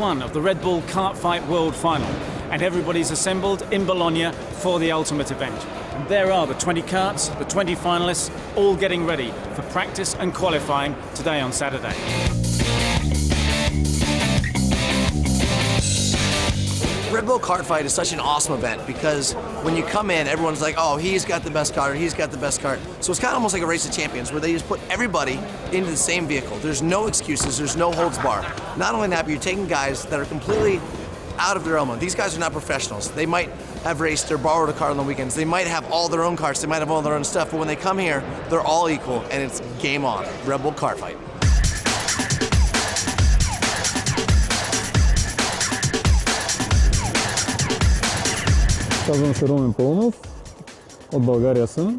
one of the Red Bull Kart Fight World Final, and everybody's assembled in Bologna for the ultimate event. And there are the 20 karts, the 20 finalists, all getting ready for practice and qualifying today on Saturday. Red Bull Kart Fight is such an awesome event because when you come in, everyone's like, oh, he's got the best car, he's got the best kart. So it's kind of almost like a race of champions where they just put everybody into the same vehicle. There's no excuses, there's no holds bar. Not only that, but you're taking guys that are completely out of their element. These guys are not professionals. They might have raced or borrowed a car on the weekends. They might have all their own karts, they might have all their own stuff, but when they come here, they're all equal and it's game on. Red Bull Kart Fight. Казвам се Румен Паунов, от България съм.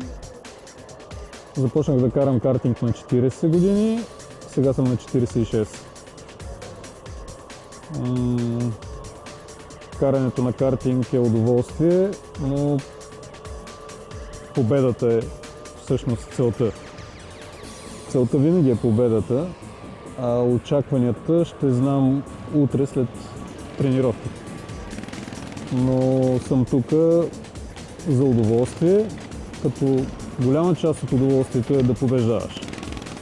Започнах да карам картинг на 40 години, сега съм на 46. Карането на картинг е удоволствие, но победата е всъщност целта. Целта винаги е победата, а очакванията ще знам утре след тренировките. Но съм тук за удоволствие, като голяма част от удоволствието е да побеждаваш.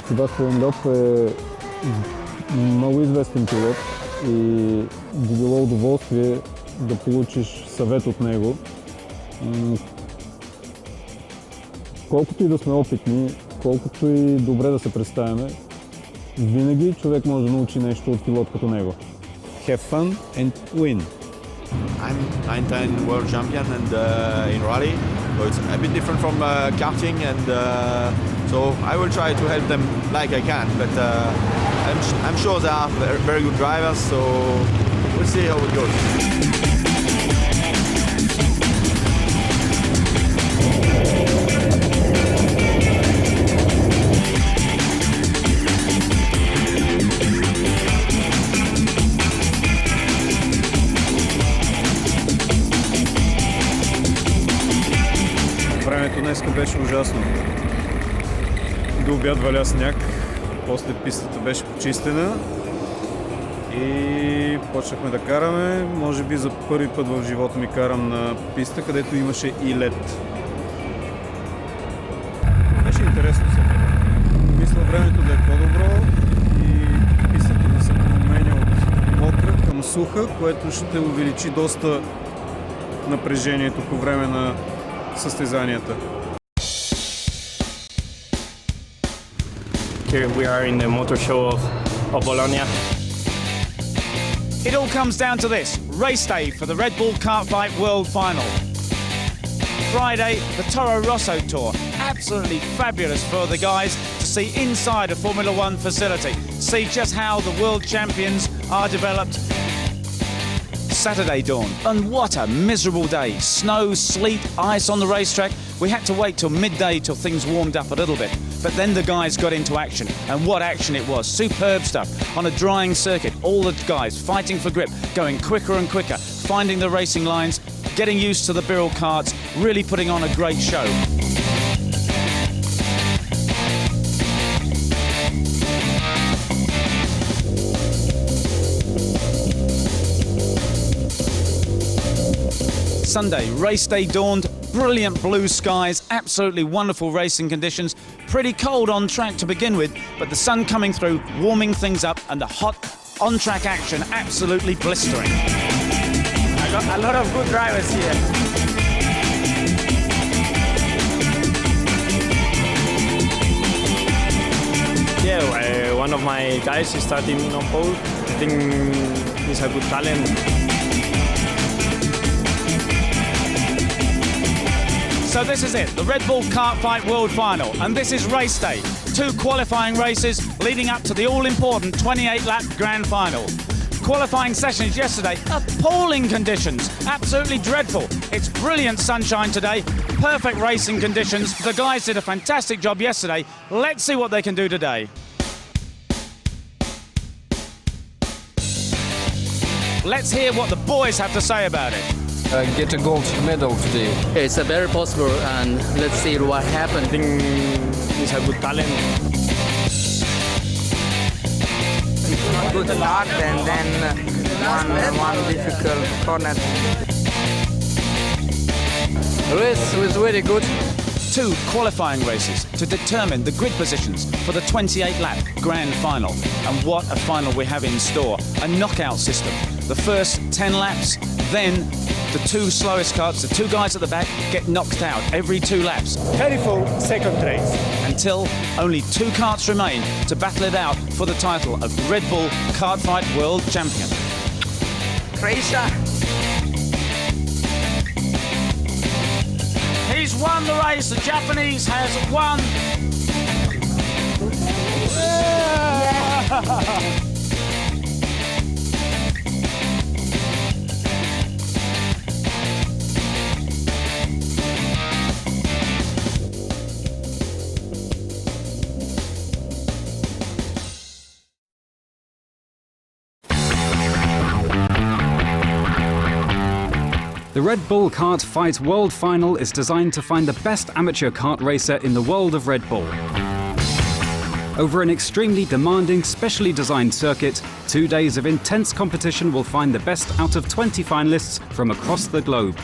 Себастиан Льоп е много известен пилот и би било удоволствие да получиш съвет от него. Колкото и да сме опитни, колкото и добре да се представяме, винаги човек може да научи нещо от пилот като него. Have fun and win. I'm 9-10 world champion and in rally, so it's a bit different from karting, and so I will try to help them like I can. But I'm sure they are very good drivers, so we'll see how it goes. Времето днеска беше ужасно. До обяд валя сняг, после пистата беше почистена и почнахме да караме. Може би за първи път в живота ми карам на писта, където имаше и лед. Беше интересно за мен. Мисля времето да е по-добро и пистата да се променя от мокра към суха, което ще увеличи доста напрежението по време на състезанията. Here we are in the motor show of Bologna. It all comes down to this, race day for the Red Bull Kart Fight World Final. Friday, the Toro Rosso Tour. Absolutely fabulous for the guys to see inside a Formula One facility. See just how the world champions are developed. Saturday dawn, and what a miserable day. Snow, sleet, ice on the racetrack. We had to wait till midday till things warmed up a little bit. But then the guys got into action, and what action it was. Superb stuff on a drying circuit. All the guys fighting for grip, going quicker and quicker, finding the racing lines, getting used to the Birrell karts, really putting on a great show. Sunday, race day dawned, brilliant blue skies, absolutely wonderful racing conditions, pretty cold on track to begin with, but the sun coming through, warming things up, and the hot on-track action absolutely blistering. I got a lot of good drivers here. Yeah, one of my guys is starting on pole. I think he's a good talent. So this is it, the Red Bull Kart Fight World Final, and this is race day. 2 qualifying races leading up to the all-important 28-lap grand final. Qualifying sessions yesterday, appalling conditions, absolutely dreadful. It's brilliant sunshine today, perfect racing conditions. The guys did a fantastic job yesterday. Let's see what they can do today. Let's hear what the boys have to say about it. Get a gold medal today. It's very possible, and let's see what happens. I think he's a good talent. good start and then one difficult corner. The race was very good. 2 qualifying races to determine the grid positions for the 28-lap grand final. And what a final we have in store. A knockout system. The first 10 laps, then the 2 slowest karts, the 2 guys at the back, get knocked out every 2 laps. Terrible second race. Until only 2 karts remain to battle it out for the title of Red Bull Kart Fight World Champion. Croatia. He's won the race. The Japanese has won. Yeah. The Red Bull Kart Fight World Final is designed to find the best amateur kart racer in the world of Red Bull. Over an extremely demanding, specially designed circuit, 2 days of intense competition will find the best out of 20 finalists from across the globe.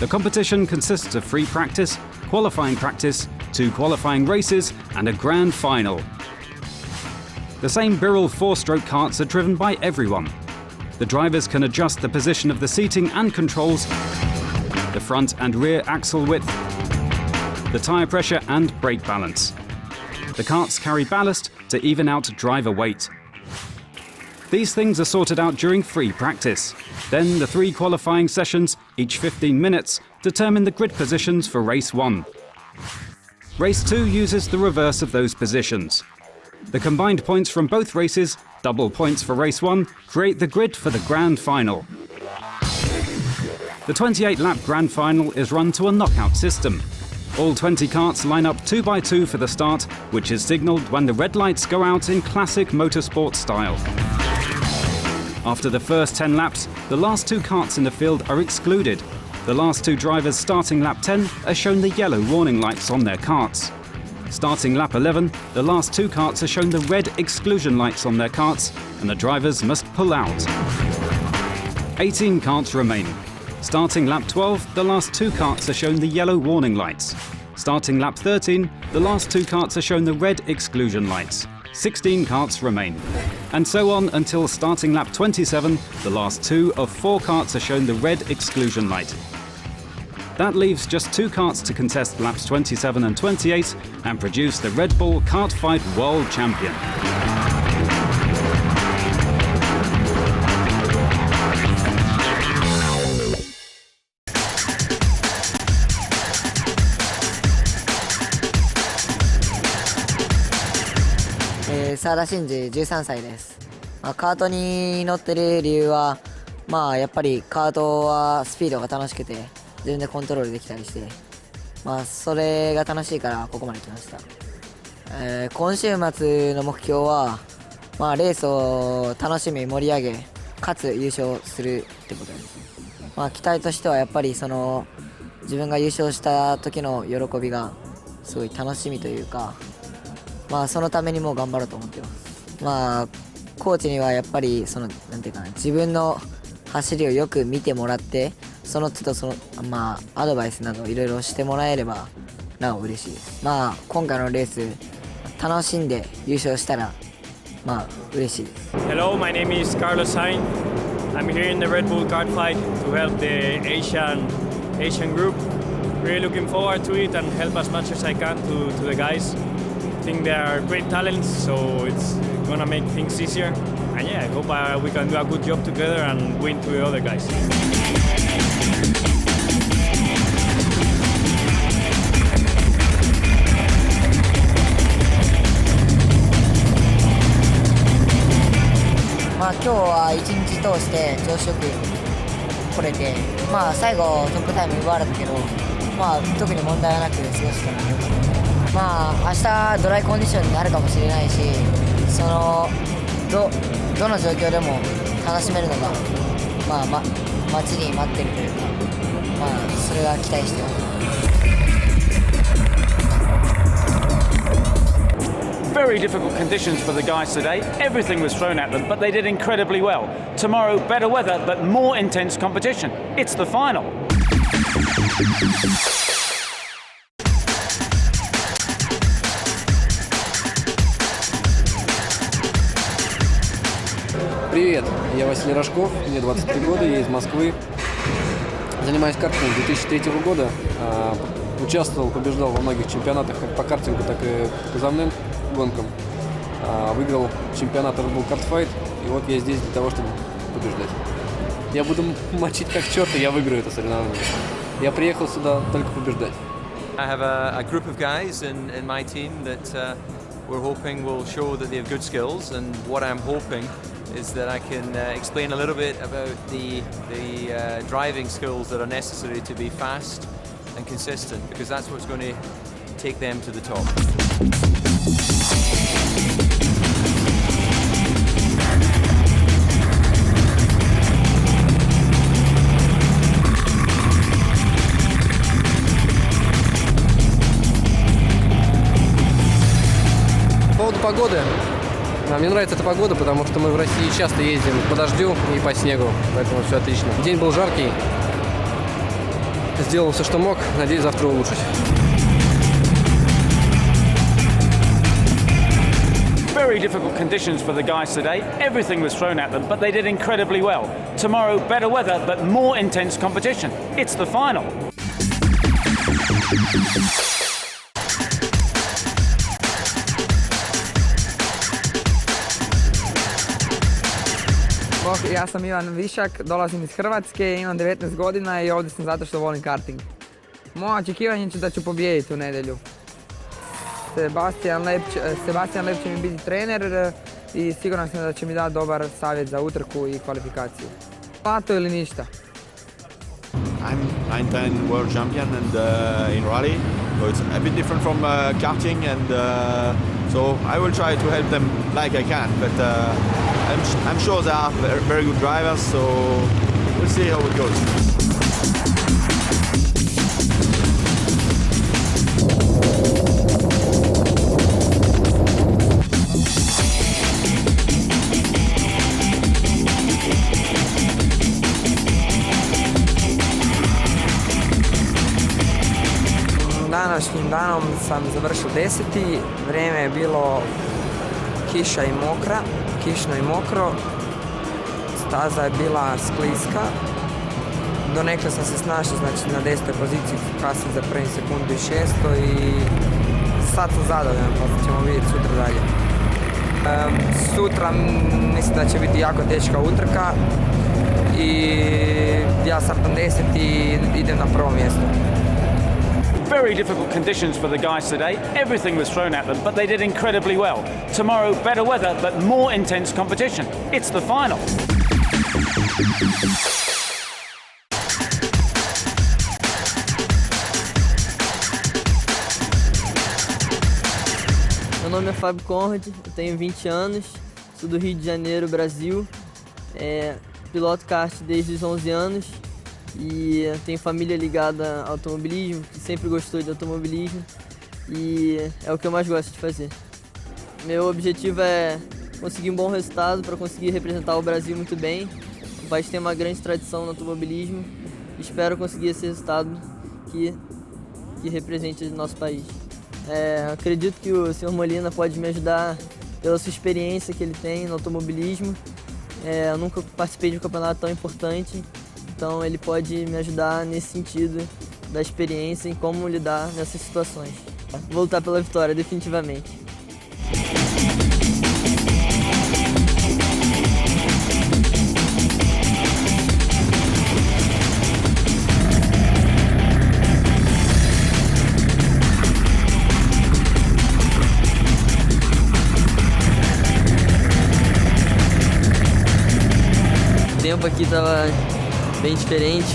The competition consists of free practice, qualifying practice, 2 qualifying races, and a grand final. The same Birol 4-stroke karts are driven by everyone. The drivers can adjust the position of the seating and controls, the front and rear axle width, the tyre pressure and brake balance. The karts carry ballast to even out driver weight. These things are sorted out during free practice. Then the 3 qualifying sessions, each 15 minutes, determine the grid positions for Race 1. Race 2 uses the reverse of those positions. The combined points from both races, double points for Race 1, create the grid for the Grand Final. The 28-lap Grand Final is run to a knockout system. All 20 karts line up 2 by 2 for the start, which is signalled when the red lights go out in classic motorsport style. After the first 10 laps, the last 2 karts in the field are excluded. The last 2 drivers starting lap 10 are shown the yellow warning lights on their karts. Starting lap 11, the last 2 karts are shown the red exclusion lights on their karts, and the drivers must pull out. 18 karts remain. Starting lap 12, the last 2 karts are shown the yellow warning lights. Starting lap 13, the last 2 karts are shown the red exclusion lights. 16 karts remain. And so on until starting lap 27, the last 2 of 4 karts are shown the red exclusion light. That leaves just 2 karts to contest laps 27 and 28 and produce the Red Bull Kart Fight World Champion. Sawada Shinji 13歳です。カートに乗ってる理由は、やっぱりカートはスピードが楽しくて自分でコントロールできたりして、それが楽しいからここまで来ました。今週末の目標は、レースを楽しみ盛り上げかつ優勝するってことです。期待としてはやっぱりその自分が優勝した時の喜びがすごい楽しみというか、そのためにも頑張ろうと思ってます。コーチにはやっぱりそのなんていうかな、自分の走りをよく見てもらって、その都度アドバイスなどいろいろしてもらえればなお嬉しいです。今回のレース楽しんで優勝したら嬉しいです。 Hello, my name is Carlos Sainz. I'm here in the Red Bull Kart Fight to help the Asian group. Really looking forward to it and help as much as I can to the guys. I think they are great talents, so it's gonna make things easier. And I hope we can do a good job together and win to the other guys. Today 今日は一日通して調子よく来れて、最後トップタイム奪われたけど、特に問題はなく過ごしたのでよかった。明日ドライコンディションになるかもしれないし、どの状況でも楽しめるのが待ちに待ってるというか、それは期待してます。Very difficult conditions for the guys today. Everything was thrown at them, but they did incredibly well. Tomorrow, better weather, but more intense competition. It's the final. Привет, я Василий Розhkov, мне 23 года, я из Москвы. Занимаюсь картингом с 2003 года. Участвовал, побеждал во многих чемпионатах как по картингу, так и по кузовным гонкам. Выиграл чемпионат Red Bull Kart Fight, и вот я здесь для того, чтобы побеждать. Я буду мочить как черт, и я выиграю это соревнование. Я приехал сюда только побеждать. I have a group of guys in my team that we're hoping will show that they have good skills, and what I'm hoping is that I can explain a little bit about the driving skills that are necessary to be fast and consistent, because that's what's going to take them to the top. По поводу погоды. Мне нравится эта погода, потому что мы в России часто ездим по дождю и по снегу, поэтому все отлично. День был жаркий, сделал все, что мог, надеюсь, завтра улучшить. Very difficult conditions for the guys today. Everything was thrown at them, but they did incredibly well. Tomorrow, better weather, but more intense competition. It's the final. Ja sam Ivan Višak, dolazim iz Hrvatske, imam 19 godina i ovdje sam zato što volim karting. Moje očekivanje je da ću pobijediti u nedjelju. Sebastian Lep će mi biti trener i siguran sam da će mi dati dobar savjet za utrku i kvalifikaciju. Zlato ili ništa? I'm 9-10 world champion and in rally, so it's a bit different from karting, and so I will try to help them like I can, but I'm sure they are very good drivers, so we'll see how it goes. Današnjim danom sam završio 10. Vrijeme je bilo kišno i mokro. Staza je bila skliska. Donekle sam se snašao, znači na 10. poziciji, kasnije za prvim sekundu i 6. I sad sam zadovoljan, pa ćemo vidjeti sutra dalje. Sutra mislim da će biti jako teška utrka i ja startam 10. i idem na prvo mjesto. Very difficult conditions for the guys today. Everything was thrown at them, but they did incredibly well. Tomorrow, better weather, but more intense competition. It's the final. Meu nome é Fábio Corrêa, eu tenho 20 anos, sou do Rio de Janeiro, Brasil. Piloto kart desde os 11 anos. E tenho família ligada ao automobilismo, que sempre gostou de automobilismo, e é o que eu mais gosto de fazer. Meu objetivo é conseguir um bom resultado para conseguir representar o Brasil muito bem. O país tem uma grande tradição no automobilismo, espero conseguir esse resultado que represente o nosso país. Acredito que o Sr. Molina pode me ajudar pela sua experiência que ele tem no automobilismo. Eu nunca participei de um campeonato tão importante. Então ele pode me ajudar nesse sentido da experiência em como lidar nessas situações. Vou lutar pela vitória, definitivamente. O tempo aqui estava bem diferente.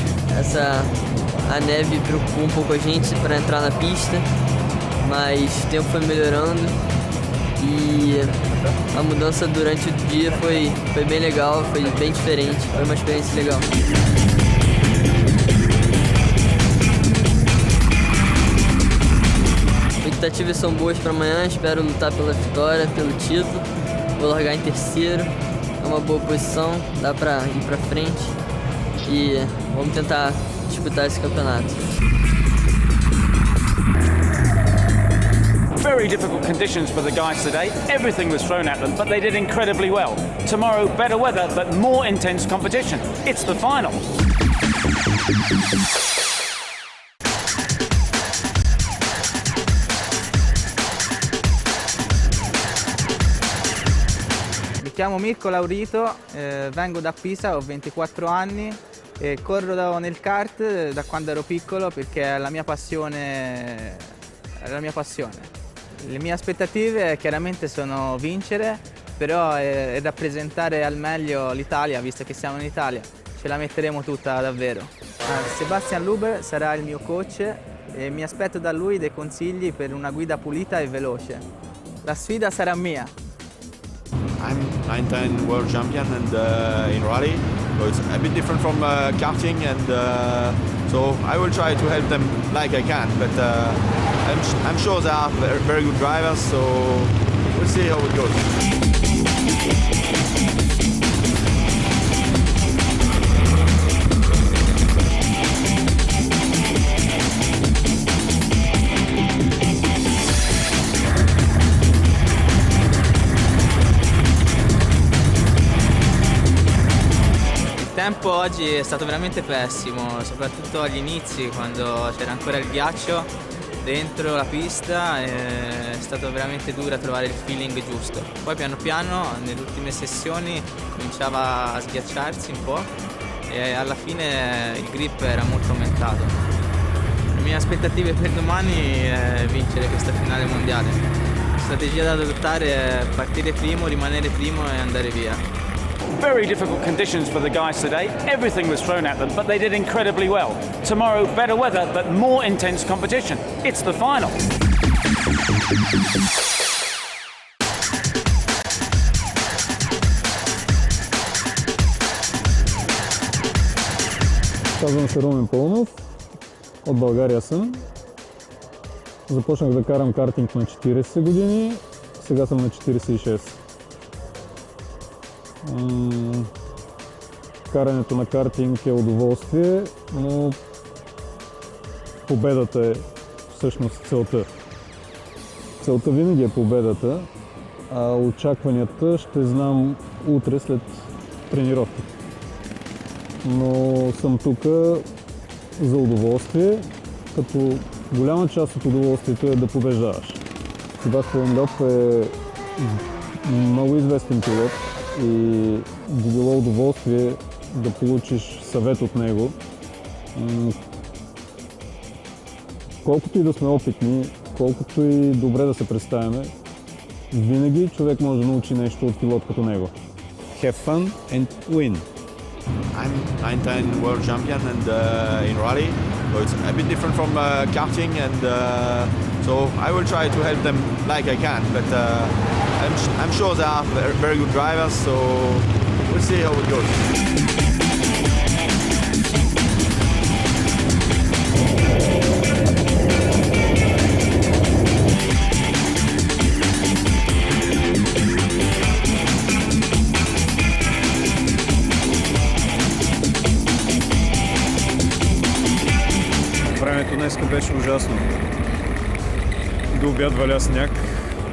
A neve preocupou um pouco a gente para entrar na pista, mas o tempo foi melhorando e a mudança durante o dia foi bem legal, foi bem diferente, foi uma experiência legal. A expectativas são boas para amanhã, espero lutar pela vitória, pelo título. Vou largar em terceiro, é uma boa posição, dá para ir para frente e vamos tentar disputar esse campeonato. Very difficult conditions for the guys today. Everything was thrown at them, but they did incredibly well. Tomorrow, better weather, but more intense competition. It's the final. Mi chiamo Mirko Laurito, vengo da Pisa, ho 24 anni e corro nel kart da quando ero piccolo perché è la mia passione. Le mie aspettative chiaramente sono vincere, però rappresentare al meglio l'Italia, visto che siamo in Italia, ce la metteremo tutta davvero. Sebastian Luber sarà il mio coach e mi aspetto da lui dei consigli per una guida pulita e veloce. La sfida sarà mia. I'm 9-10 world champion and in rally, so it's a bit different from karting, and so I will try to help them like I can, but I'm sure they are very good drivers, so we'll see how it goes. Il tempo oggi è stato veramente pessimo, soprattutto agli inizi quando c'era ancora il ghiaccio dentro la pista, è stato veramente duro trovare il feeling giusto. Poi piano piano nelle ultime sessioni cominciava a sghiacciarsi un po' e alla fine il grip era molto aumentato. Le mie aspettative per domani è vincere questa finale mondiale. La strategia da adottare è partire primo, rimanere primo e andare via. Very difficult conditions for the guys today. Everything was thrown at them, but they did incredibly well. Tomorrow, better weather, but more intense competition. It's the final. Казвам се Румен Паунов, от България съм. Започнах да карам картинг на 40 години, сега съм на 46. Карането на картинг е удоволствие, но победата е всъщност целта. Целта винаги е победата, а очакванията ще знам утре след тренировка. Но съм тук за удоволствие, като голяма част от удоволствието е да побеждаваш. Себастиан Льоп е много известен пилот и би било удоволствие да получиш съвет от него. Колкото и да сме опитни, колкото и добре да се представяме, винаги човек може да научи нещо от пилот като него. Have fun and win. I'm 9-10 world champion and in rally, so it's a bit different from karting, and so I will try to help them like I can, but I'm sure they are very good drivers, so we'll see how it goes. Времето днеска беше ужасно. До обяд валя сняг,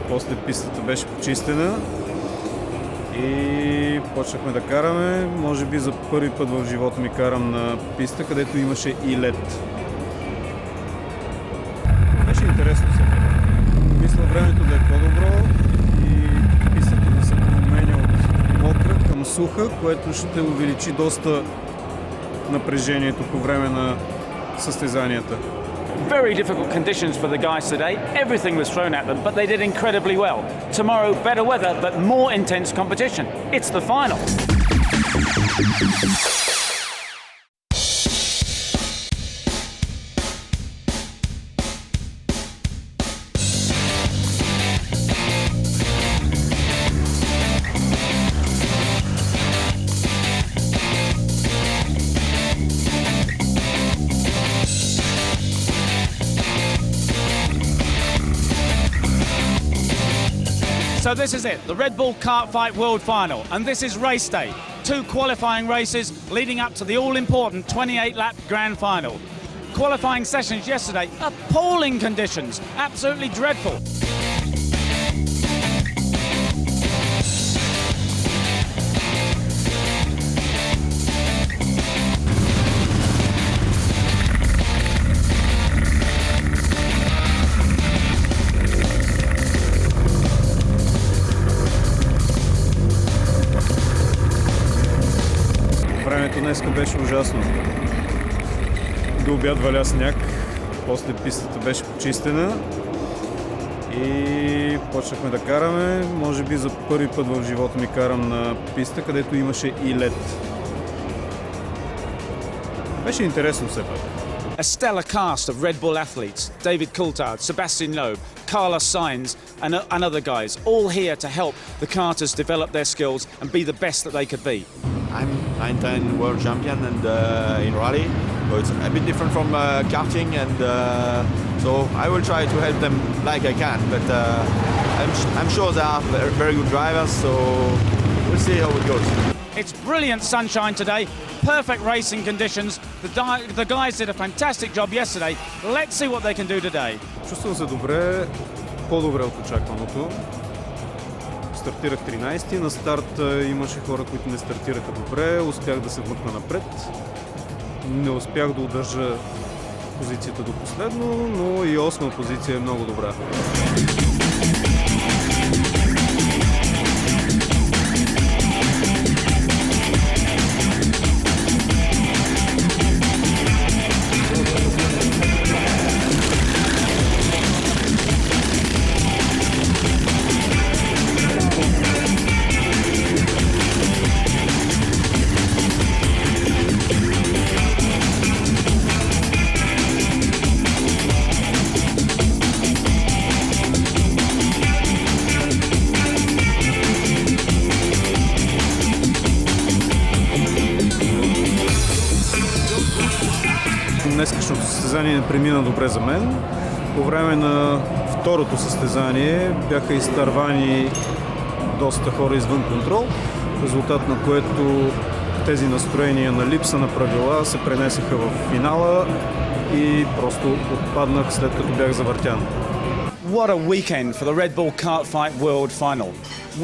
после пистата беше почистена и почнахме да караме. Може би за първи път в живота ми карам на писта, където имаше и лед. Беше интересно за мен. Мисля времето да е по-добро и пистата да се променя от мокра към суха, което ще увеличи доста напрежението по време на състезанията. Very difficult conditions for the guys today. Everything was thrown at them, but they did incredibly well. Tomorrow, better weather, but more intense competition. It's the final. So this is it, the Red Bull Kart Fight World Final, and this is race day. 2 qualifying races leading up to the all-important 28-lap Grand Final. Qualifying sessions yesterday, appalling conditions, absolutely dreadful. Времето днеска беше ужасно. До обяд валя сняг, после пистата беше почистена и почнахме да караме. Може би за първи път в живота ми карам на писта, където имаше и лед. Беше интересно все пак. A stellar cast of Red Bull athletes, David Coulthard, Sebastian Loeb, Carlos Sainz and other guys, all here to help the karters develop their skills and be the best that they could be. I'm 9-time world champion and in rally, so it's a bit different from karting, and so I will try to help them like I can, but I'm sure they are very good drivers, so we'll see how it goes. It's brilliant sunshine today, perfect racing conditions. The guys did a fantastic job yesterday. Let's see what they can do today. Чувствам се добре, по-добре от очакваното. Стартирах 13-ти, на старт имаше хора, които не стартираха добре, успях да се вмъкна напред. Не успях да удържа позицията до последно, но и 8-ма позиция е много добра. Днескашното състезание не премина добре за мен. По време на второто състезание бяха изтървани доста хора извън контрол, в резултат на което тези настроения на липса на правила се пренесеха в финала и просто отпаднах след като бях завъртян. What a weekend for the Red Bull Kart Fight World Final.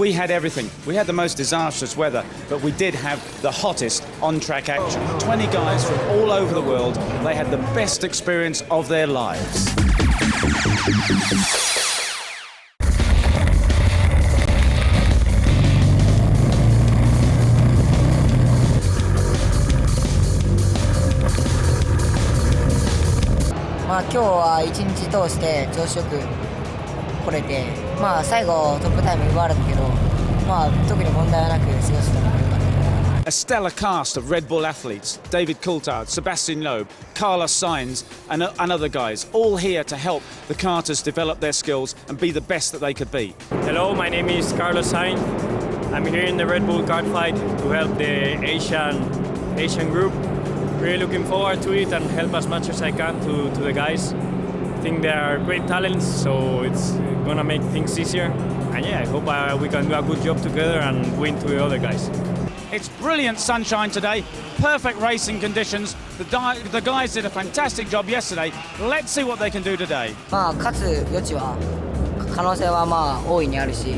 We had everything. We had the most disastrous weather, but we did have the hottest on-track action. 20 guys from all over the world. They had the best experience of their lives.まあ今日は一日通して調子よく来れて、まあ最後トップタイム奪われたけど、まあ特に問題はなく過ごしたのが良かった。A stellar cast of Red Bull athletes, David Coulthard, Sebastian Loeb, Carlos Sainz and other guys, all here to help the karters develop their skills and be the best that they could be. Hello, my name is Carlos Sainz. I'm here in the Red Bull Kart Fight to help the Asian group. Really looking forward to it and help as much as I can to the guys. I think they are great talents, so it's gonna make things easier. And yeah, I hope we can do a good job together and win to the other guys. It's brilliant sunshine today, perfect racing conditions. The guys did a fantastic job yesterday. Let's see what they can do today. まあ勝つ余地は可能性はまあ大いにあるし、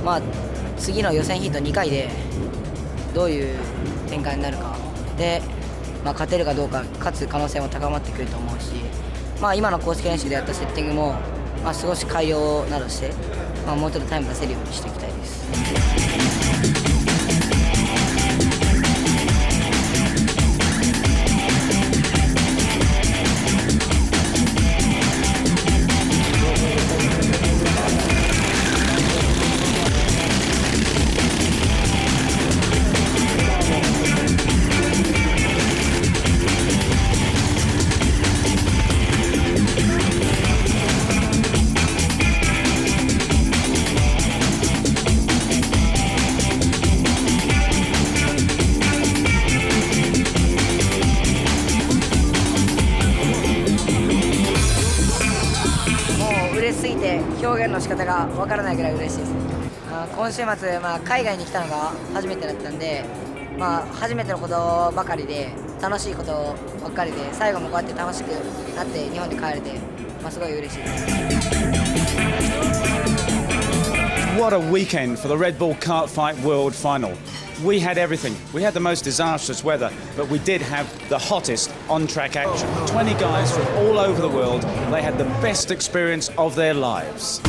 まあ次の予選ヒート2回でどういう展開になるかで、まあ勝てるかどうか、勝つ可能性も高まってくると思うし、まあ今の公式練習でやったセッティングもまあ少し改良などして、まあもうちょっとタイム出せるようにしていきたいです。て表現の仕方がわからないぐらい嬉しいです。今週末、海外に来たのが初めてだったんで、初めてのことばかりで楽しいことばっかりで、最後もこうやって楽しくなって日本に帰れて、すごい嬉しいです。What a weekend for the Red Bull Kart Fight World Final. We had everything. We had the most disastrous weather, but we did have the hottest on-track action. 20 guys from all over the world. They had the best experience of their lives.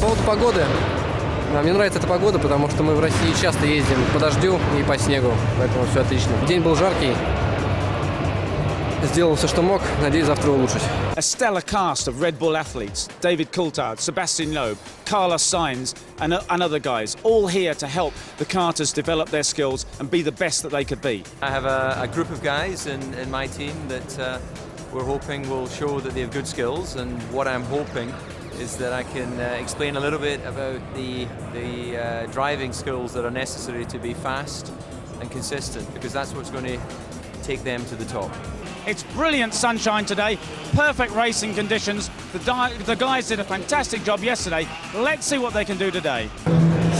По поводу погоды. Мне нравится эта погода, потому что мы в России часто ездим по дождю и по снегу, поэтому все отлично. День был жаркий, сделал все, что мог, надеюсь, завтра улучшить. A stellar cast of Red Bull athletes, David Coulthard, Sebastian Loeb, Carlos Sainz and other guys, all here to help the karters develop their skills and be the best that they could be. I have a group of guys in my team that we're hoping will show that they have good skills, and what I'm hoping is that I can explain a little bit about the driving skills that are necessary to be fast and consistent, because that's what's going to take them to the top. It's brilliant sunshine today, perfect racing conditions. The guys did a fantastic job yesterday. Let's see what they can do today.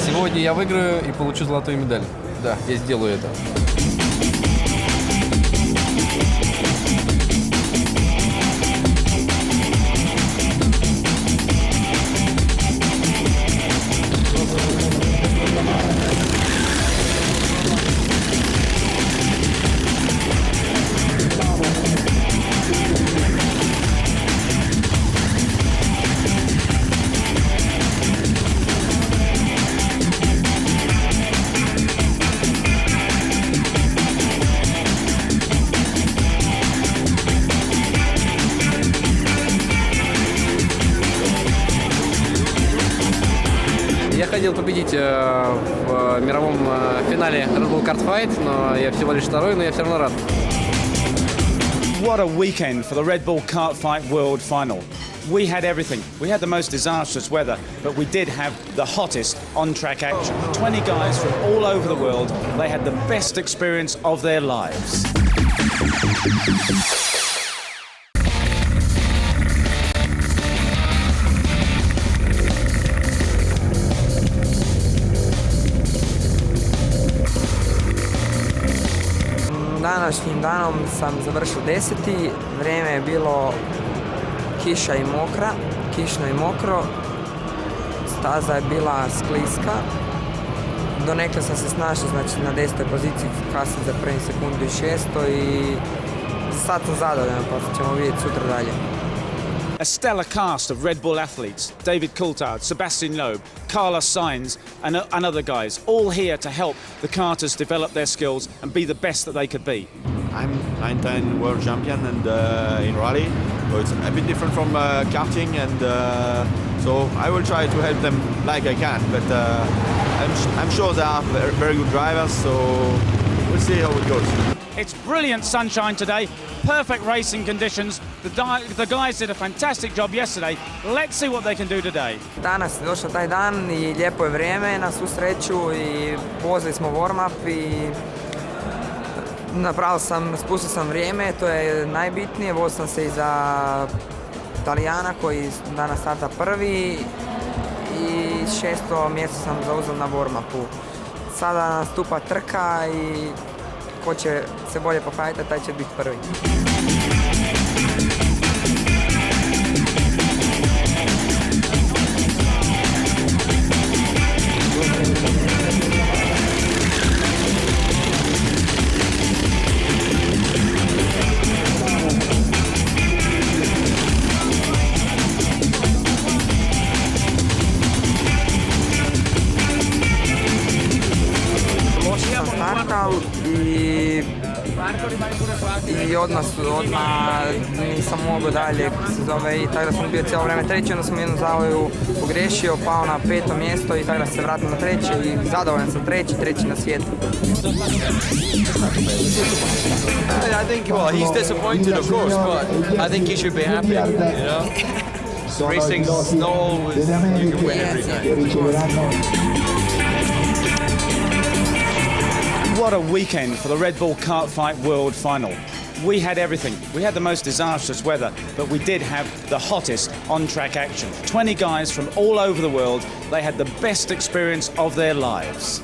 Сегодня я выиграю и получу золотую медаль. Да, я сделаю это. Я хотел победить в мировом финале Red Bull Kart Fight, но я всего лишь второй, но я все равно рад. What a weekend for the Red Bull Kart Fight World Final. We had everything. We had the most disastrous weather, but we did have the hottest on-track action. 20 guys from all over the world. They had the best experience of their lives. Današnjim danom sam završio 10. Vrijeme je bilo kišno i mokro. Staza je bila skliska. Donekle sam se snašao, znači na 10. poziciji, kasnije za prvim sekundu i 6. I sad sam zadovoljan, pa ćemo vidjeti sutra dalje. A stellar cast of Red Bull athletes, David Coulthard, Sebastian Loeb, Carlos Sainz and other guys, all here to help the karters develop their skills and be the best that they could be. I'm 9-time world champion and in rally, so it's a bit different from karting, and so I will try to help them like I can, but I'm sure they are very good drivers, so we'll see how it goes. It's brilliant sunshine today, perfect racing conditions. The guys did a fantastic job yesterday. Let's see what they can do today. Danas je došao taj dan i lijepo je vrijeme na svu sreću i vozili smo warm-up i spustio sam vrijeme, to je najbitnije. Vozio sam se i za Italijana koji danas starta prvi i 6. mjesto sam zauzeo na warm-upu. Sada nastupa trka i ko će se bolje pofajtati, taj će biti prvi. I odmah nisam mogao dalje, i tako da sam bio cijelo vrijeme treći, onda sam jednu zavoju pogriješio, pao na 5. mjesto i tako da se vratio na treće i zadovoljan sam treći na svijetu. I think, well, he's disappointed, of course, but I think he should be happy, you know. Racing's not always you can win every time. What a weekend for the Red Bull Kart Fight World Final. We had everything. We had the most disastrous weather, but we did have the hottest on-track action. 20 guys from all over the world. They had the best experience of their lives.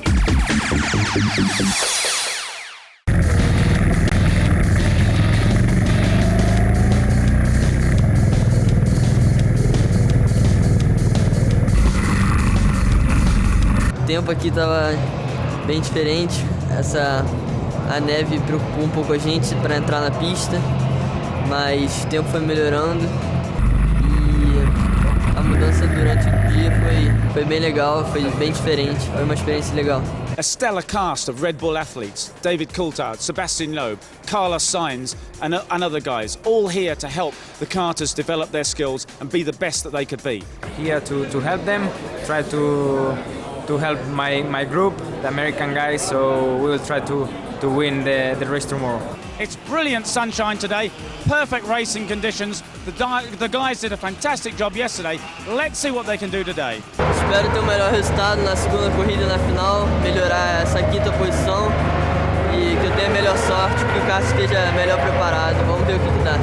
O tempo aqui estava bem diferente. A neve preocupou um pouco a gente para entrar na pista, mas o tempo foi melhorando e a mudança durante o dia foi bem legal, foi bem diferente, foi uma experiência legal. A stellar cast of Red Bull athletes, David Coulthard, Sebastian Loeb, Carlos Sainz and other guys, all here to help the karters develop their skills and be the best that they could be. Here to help them, try to help my group, the American guys, so we will try to win the race tomorrow. It's brilliant sunshine today, perfect racing conditions. The guys did a fantastic job yesterday. Let's see what they can do today. Espero ter melhor resultado na segunda corrida e na final, melhorar essa quinta posição e que eu tenha melhor sorte, que o carro esteja melhor preparado. Vamos ver o que dá.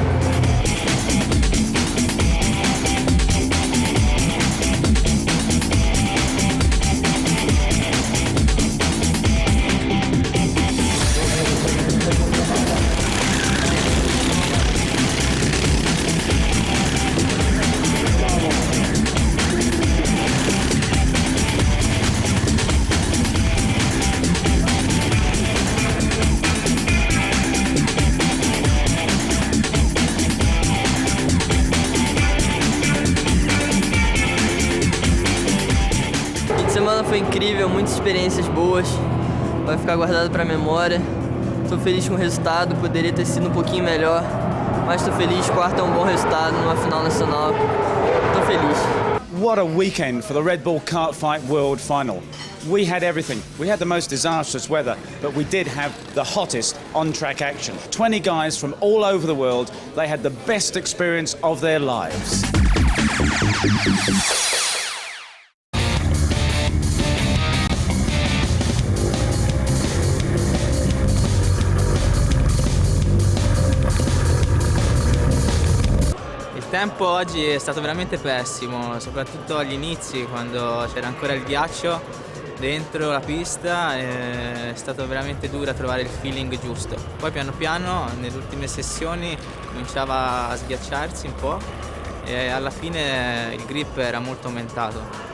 Foi incrível, muitas experiências boas, vai ficar guardado para a memória. Estou feliz com o resultado, poderia ter sido um pouquinho melhor, mas estou feliz, quarto é um bom resultado numa final nacional, estou feliz. What a weekend for the Red Bull Kart Fight World Final. We had everything. We had the most disastrous weather, but we did have the hottest on-track action. 20 guys from all over the world. They had the best experience of their lives. Il tempo oggi è stato veramente pessimo, soprattutto agli inizi quando c'era ancora il ghiaccio dentro la pista, è stato veramente duro trovare il feeling giusto. Poi piano piano nelle ultime sessioni cominciava a sghiacciarsi un po' e alla fine il grip era molto aumentato.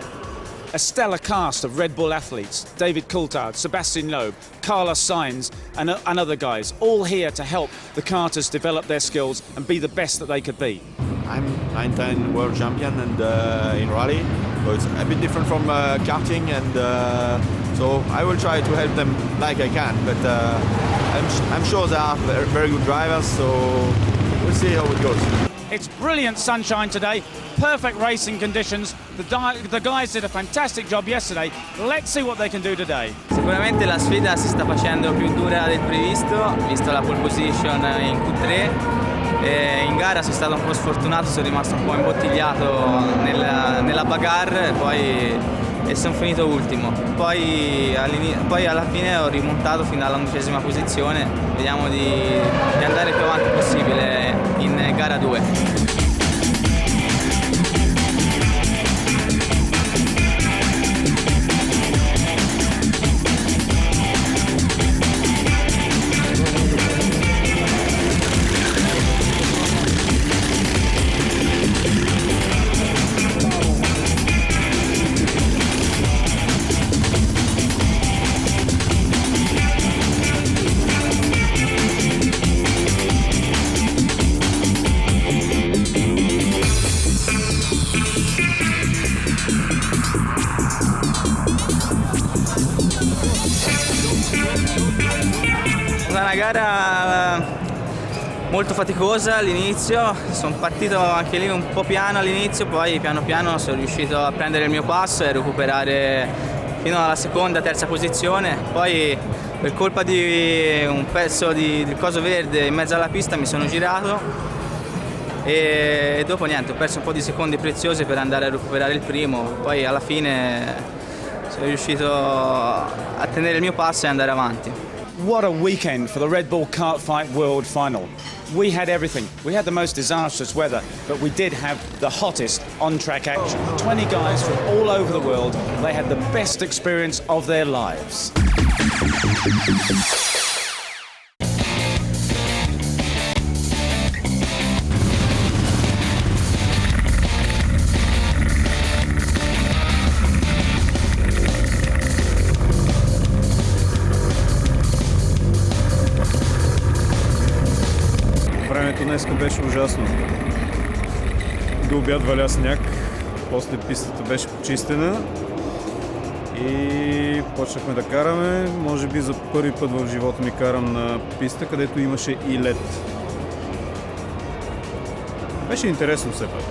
A stellar cast of Red Bull athletes, David Coulthard, Sebastian Loeb, Carlos Sainz and other guys, all here to help the karters develop their skills and be the best that they could be. I'm 9-time world champion and in rally, so it's a bit different from karting, and so I will try to help them like I can, but I'm sure they are very good drivers, so we'll see how it goes. It's brilliant sunshine today, perfect racing conditions. The guys did a fantastic job yesterday. Let's see what they can do today. Sicuramente la sfida si sta facendo più dura del previsto, visto la pole position in Q3. In gara sono stato un po' sfortunato, sono rimasto un po' imbottigliato nella bagarre e sono finito ultimo. Poi alla fine ho rimontato fino all'11ª posizione, vediamo di andare più avanti possibile in gara 2. Una gara molto faticosa all'inizio, sono partito anche lì un po' piano all'inizio, poi piano piano sono riuscito a prendere il mio passo e recuperare fino alla seconda, terza posizione. Poi per colpa di un pezzo di coso verde in mezzo alla pista mi sono girato e dopo niente, ho perso un po' di secondi preziosi per andare a recuperare il primo, poi alla fine sono riuscito a tenere il mio passo e andare avanti. What a weekend for the Red Bull Kart Fight World Final. We had everything. We had the most disastrous weather, but we did have the hottest on-track action. 20 guys from all over the world. They had the best experience of their lives. Времето днеска беше ужасно. До обяд валя сняг, после пистата беше почистена и почнахме да караме. Може би за първи път в живота ми карам на писта, където имаше и лед. Беше интересно все пак.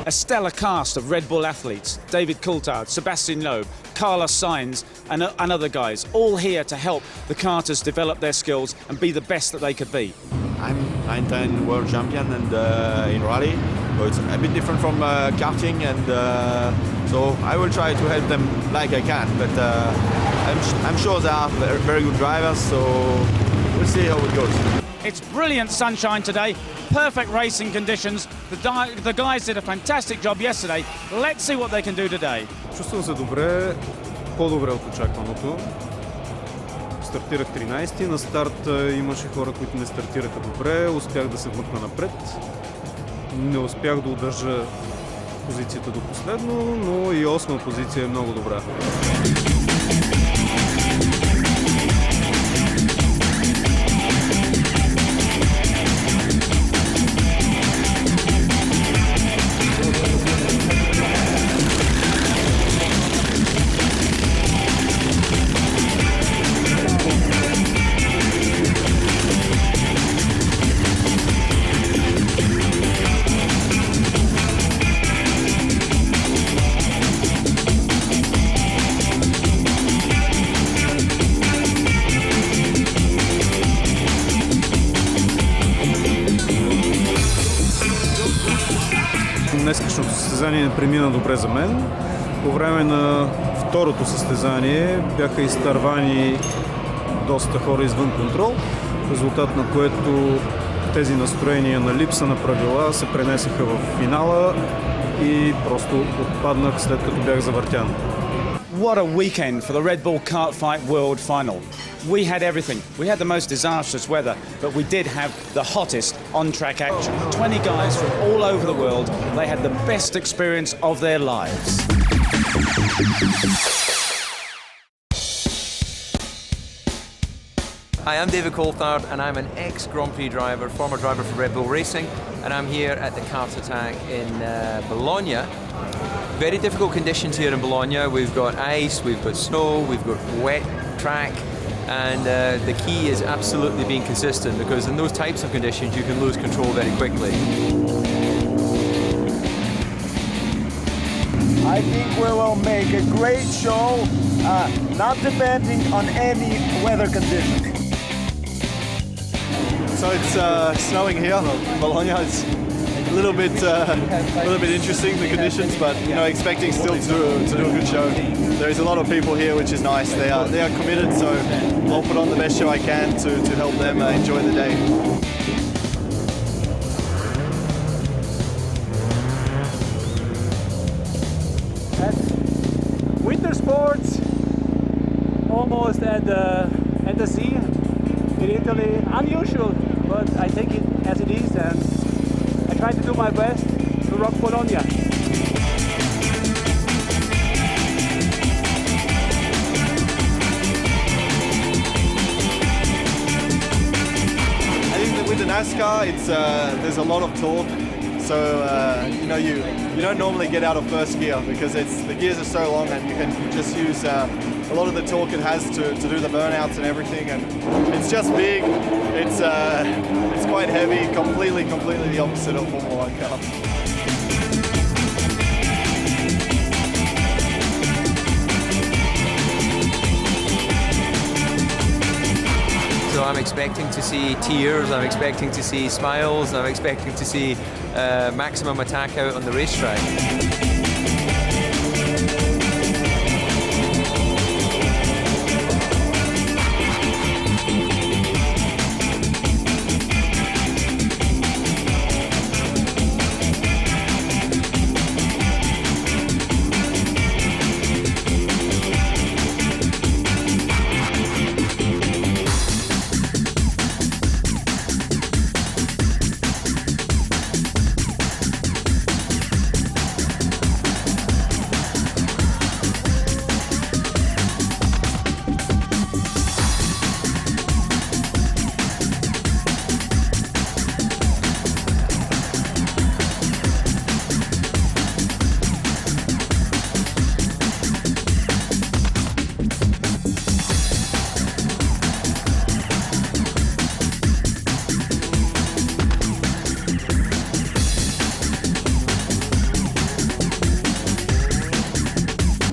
A stellar cast of Red Bull athletes, David Coulthard, Sebastian Loeb, Carlos Sainz and other guys, all here to help the karters develop their skills and be the best that they could be. I'm 9-10 world champion and in rally, so it's a bit different from karting, and so I will try to help them like I can, but I'm sure they are very good drivers, so we'll see how it goes. It's brilliant sunshine today, perfect racing conditions. The guys did a fantastic job yesterday. Let's see what they can do today. Чувствам се добре, по-добре от очакваното. Стартирах 13-ти, на старт имаше хора, които не стартираха добре, успях да се вмъкна напред. Не успях да удържа позицията до последно, но и 8-ма позиция е много добра. Днескашното състезание не премина добре за мен. По време на второто състезание бяха изтървани доста хора извън контрол, в резултат на което тези настроения на липса на правила се пренесеха в финала и просто отпаднах след като бях завъртян. What a weekend for the Red Bull Kart Fight World Final. We had everything. We had the most disastrous weather, but we did have the hottest on-track action. 20 guys from all over the world. They had the best experience of their lives. Hi, I'm David Coulthard and I'm an ex-Grand Prix driver, former driver for Red Bull Racing, and I'm here at the Kart Attack in Bologna. Very difficult conditions here in Bologna. We've got ice, we've got snow, we've got wet track, and the key is absolutely being consistent, because in those types of conditions you can lose control very quickly. I think we will make a great show, not depending on any weather conditions. So it's snowing here in Bologna. It's a little bit interesting, the conditions, but you know, expecting still to do a good show. There is a lot of people here, which is nice. They are committed, so I'll put on the best show I can to help them enjoy the day. Winter sports, almost at the sea in Italy. Unusual, but I take it as it is, and I try to do my best to rock Bologna. I think that with the NASCAR, it's there's a lot of torque. So you know, you don't normally get out of first gear because the gears are so long, and you can just use a lot of the torque it has to do the burnouts and everything. And it's just big. It's quite heavy. Completely the opposite of Formula 1 cars. So So I'm expecting to see tears, I'm expecting to see smiles, I'm expecting to see maximum attack out on the racetrack.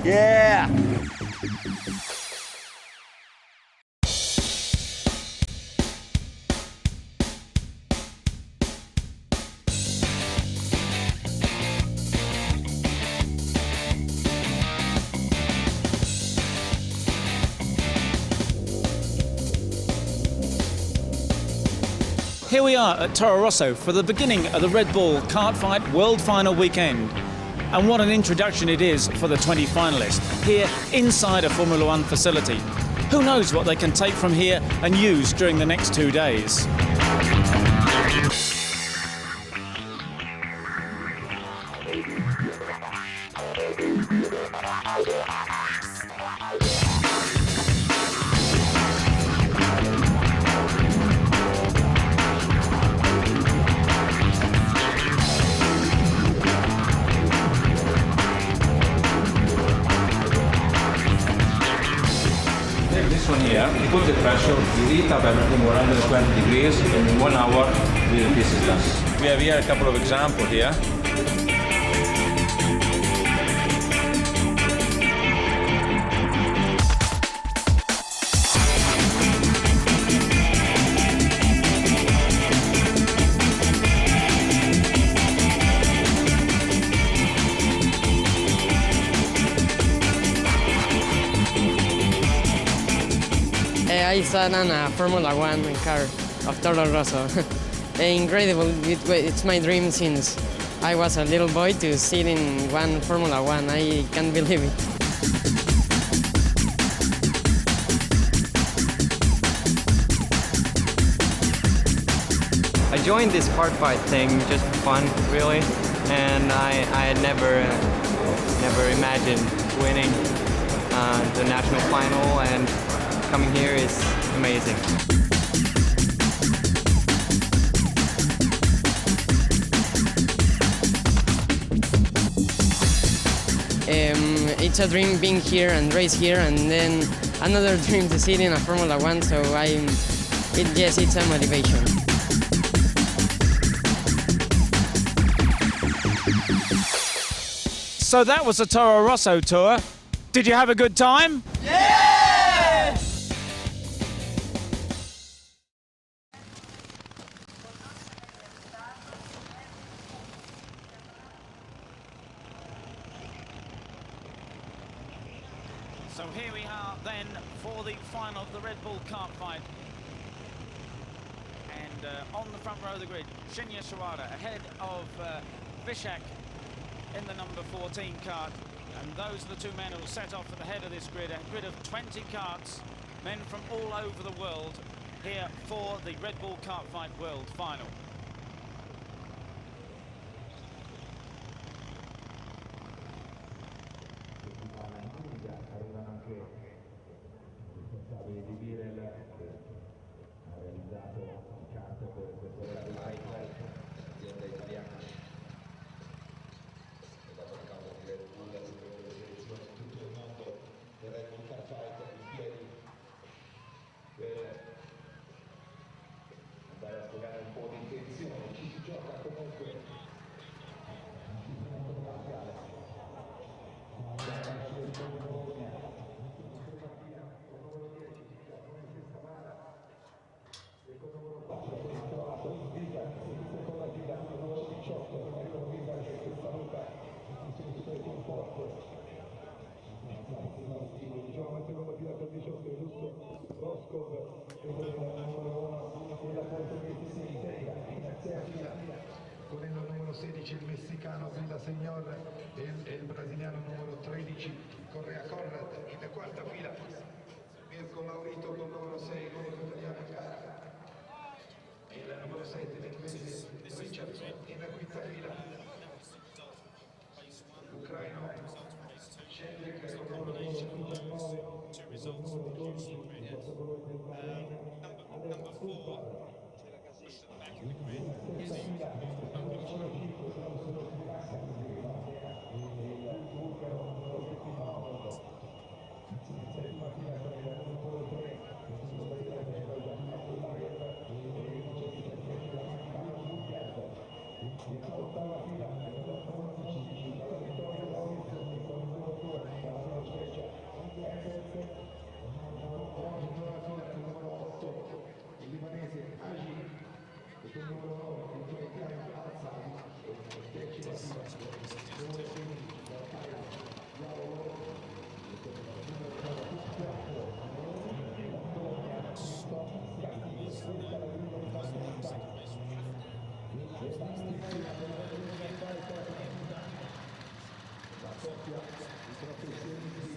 Yeah! Here we are at Toro Rosso for the beginning of the Red Bull Kart Fight World Final weekend. And what an introduction it is for the 20 finalists here inside a Formula One facility. Who knows what they can take from here and use during the next 2 days. This one here, you put the pressure, you heat up everything 120 degrees, and in 1 hour this is done. We have here a couple of examples here. I sat on a Formula One car of Toro Rosso. Incredible, it's my dream since I was a little boy to sit in one Formula One. I can't believe it. I joined this kart fight thing just for fun, really, and I had never imagined winning the national final, and coming here is amazing. It's a dream being here and race here, and then another dream to sit in a Formula One. So it's a motivation. So that was the Toro Rosso tour. Did you have a good time? Yeah! So here we are then for the final of the Red Bull Kart Fight. And on the front row of the grid, Shinji Sawada ahead of Višak in the number 14 kart. And those are the two men who will set off at the head of this grid, a grid of 20 karts, men from all over the world here for the Red Bull Kart Fight World Final. andare a spiegare un po' di tempo quarta fila Mirko Laurito con numero 6 con italiano Kart e la numero 7 l'inglese Richardson in la quinta fila l'ucraino Shinji Sawada. Number 4 back in the grid is il libanese Agi e con numero 9 il croatiano Alzani e decima fila numero 15 la Thailand Bologna la coppia di professionisti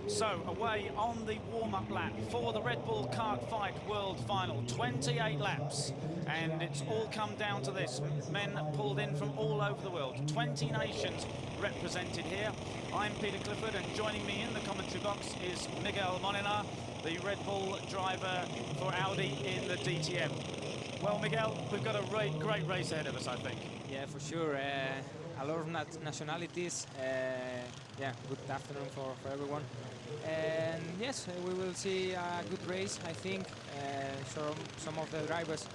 So, away on the warm-up lap for the Red Bull Kart Fight World Final. 28 laps, and it's all come down to this. Men pulled in from all over the world. 20 nations represented here. I'm Peter Clifford, and joining me in the commentary box is Miguel Molina, the Red Bull driver for Audi in the DTM. Well, Miguel, we've got a great race ahead of us, I think. Yeah, for sure. A lot of nationalities. Yeah, good afternoon for everyone. And yes, we will see a good race, I think. Some of the drivers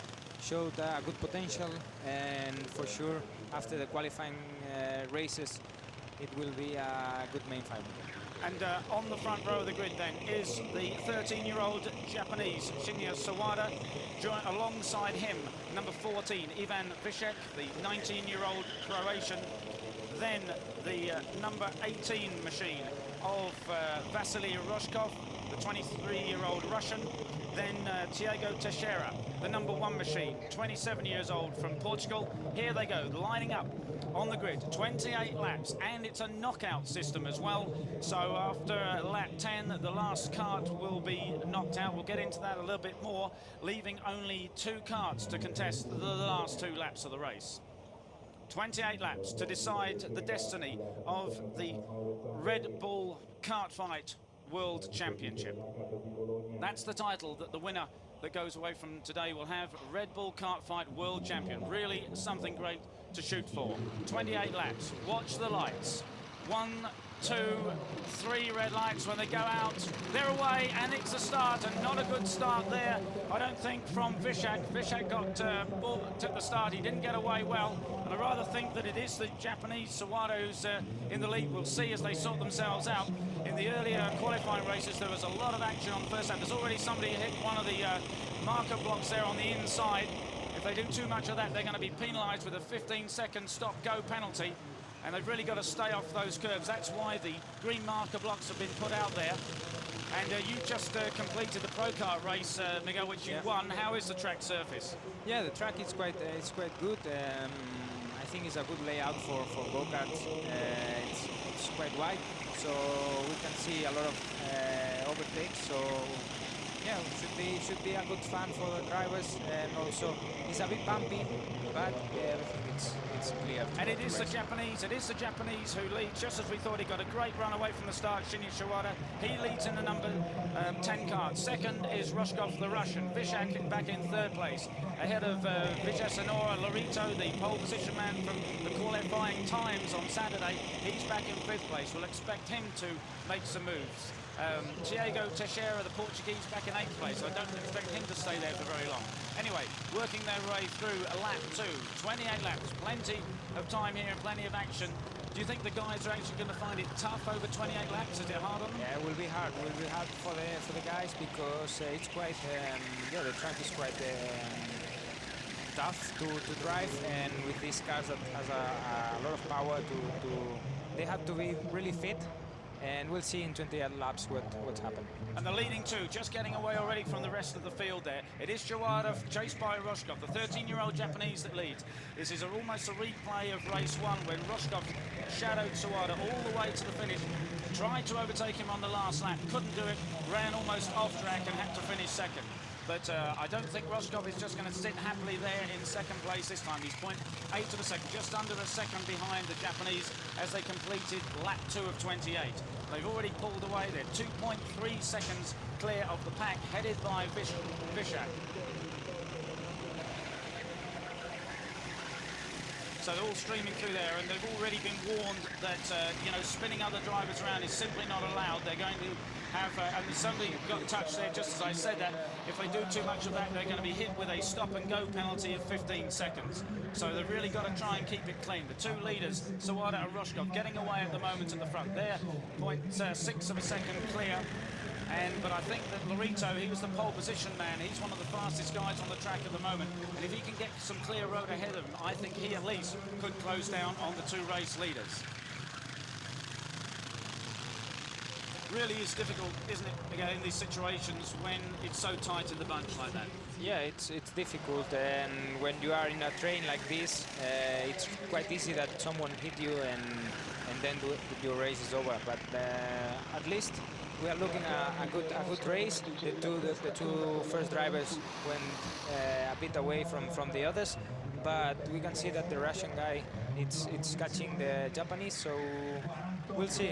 showed good potential, and for sure, after the qualifying races, it will be a good main fight. And on the front row of the grid then is the 13-year-old Japanese Shinji Sawada. Alongside him, number 14, Ivan Višak, the 19-year-old Croatian. Then the number 18 machine of Vasily Rozhkov, the 23-year-old Russian. Then Thiago Teixeira, the number 1 machine, 27 years old from Portugal. Here they go, lining up on the grid, 28 laps, and it's a knockout system as well. So after lap 10, the last kart will be knocked out. We'll get into that a little bit more, leaving only 2 karts to contest the last 2 laps of the race. 28 laps to decide the destiny of the Red Bull Kart Fight World Championship. That's the title that the winner that goes away from today will have, Red Bull Kart Fight World Champion. Really something great to shoot for. 28 laps, watch the lights. 1, 2, 3 red lights. When they go out, they're away, and it's a start, and not a good start there, I don't think, from Višak. Višak took the start, he didn't get away well, and I rather think that it is the Japanese Sawada who's in the lead. We'll see as they sort themselves out. In the earlier qualifying races, there was a lot of action on the first lap. There's already somebody hit one of the marker blocks there on the inside. If they do too much of that, they're going to be penalised with a 15-second stop-go penalty. And they've really got to stay off those curves. That's why the green marker blocks have been put out there. And you just completed the Pro Kart race, Miguel, which you won. How is the track surface? Yeah, the track is quite good. I think it's a good layout for go-karts. It's quite wide, so we can see a lot of overtakes. So yeah, should be a good fun for the drivers, and also it's a bit bumpy, but everything it's clear. And it is the Japanese who leads, just as we thought. He got a great run away from the start, Shinji Sawada. He leads in the number 10 Kart. Second is Rozhkov, the Russian. Višak back in third place, ahead of Bologna Motor Laurito, the pole position man from the qualifying times on Saturday. He's back in fifth place. We'll expect him to make some moves. Tiago Teixeira, the Portuguese, back in 8th place. I don't expect him to stay there for very long. Anyway, working their way through a lap 2, 28 laps, plenty of time here and plenty of action. Do you think the guys are actually going to find it tough over 28 laps? Is it hard on them? Yeah, it will be hard. It will be hard for the guys because it's quite the track is quite tough to drive, and with these cars that has a lot of power they have to be really fit. And we'll see in 28 laps what's happened. And the leading two, just getting away already from the rest of the field there. It is Sawada, chased by Rozhkov, the 13-year-old Japanese that leads. This is almost a replay of race 1 when Rozhkov shadowed Sawada all the way to the finish. Tried to overtake him on the last lap, couldn't do it, ran almost off track and had to finish second. But I don't think Rozhkov is just going to sit happily there in second place this time. He's 0.8 of a second, just under a second behind the Japanese as they completed lap 2 of 28. They've already pulled away. They're 2.3 seconds clear of the pack, headed by Višak. So they're all streaming through there, and they've already been warned that spinning other drivers around is simply not allowed. They're going to have, and somebody got touched there just as I said that. If they do too much of that, they're going to be hit with a stop-and-go penalty of 15 seconds. So they've really got to try and keep it clean. The two leaders, Sawada and Rozhkov, getting away at the moment at the front. They're 0.6 of a second clear. But I think that Laurito, he was the pole position man. He's one of the fastest guys on the track at the moment. And if he can get some clear road ahead of him, I think he at least could close down on the two race leaders. Really is difficult, isn't it, again, in these situations when it's so tight in the bunch like that? Yeah, it's difficult, and when you are in a train like this, it's quite easy that someone hit you and then your race is over. But at least we are looking at a good race. The two first drivers went a bit away from the others, but we can see that the Russian guy it's catching the Japanese, so we'll see.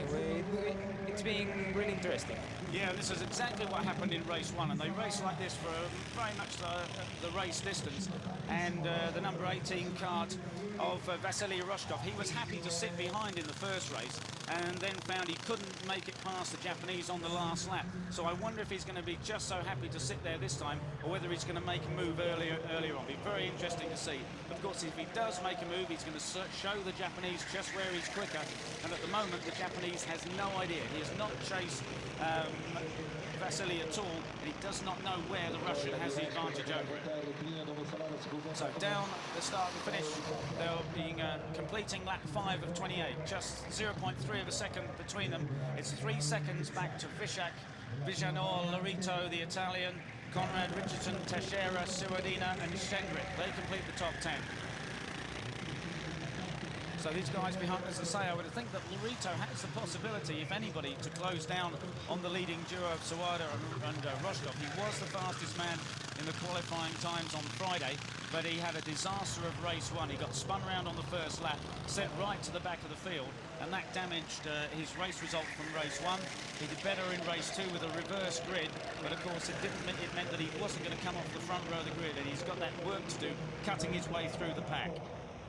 It's being really interesting. Yeah, this is exactly what happened in race 1, and they race like this for very much the race distance. And the number 18 Kart of Vasily Rozhkov, he was happy to sit behind in the first race, and then found he couldn't make it past the Japanese on the last lap. So I wonder if he's going to be just so happy to sit there this time, or whether he's going to make a move earlier on. Be very interesting to see. Of course, if he does make a move, he's going to show the Japanese just where he's quicker. And at the moment, the Japanese has no idea. He has not chased Vasily at all, and he does not know where the Russian has the advantage over it. So down the start and finish, they'll be completing lap 5 of 28, just 0.3 of a second between them. It's 3 seconds back to Višak, Bologna Motor Laurito, the Italian, Konrad, Richardson, Teixeira, Sawada and Shendrick. They complete the top 10. So these guys behind, as I say, I would think that Laurito has the possibility, if anybody, to close down on the leading duo of Sawada and Rozhkov. He was the fastest man in the qualifying times on Friday, but he had a disaster of race 1. He got spun around on the first lap, sent right to the back of the field, and that damaged his race result from race 1. He did better in race 2 with a reverse grid, but of course it meant that he wasn't going to come off the front row of the grid, and he's got that work to do, cutting his way through the pack.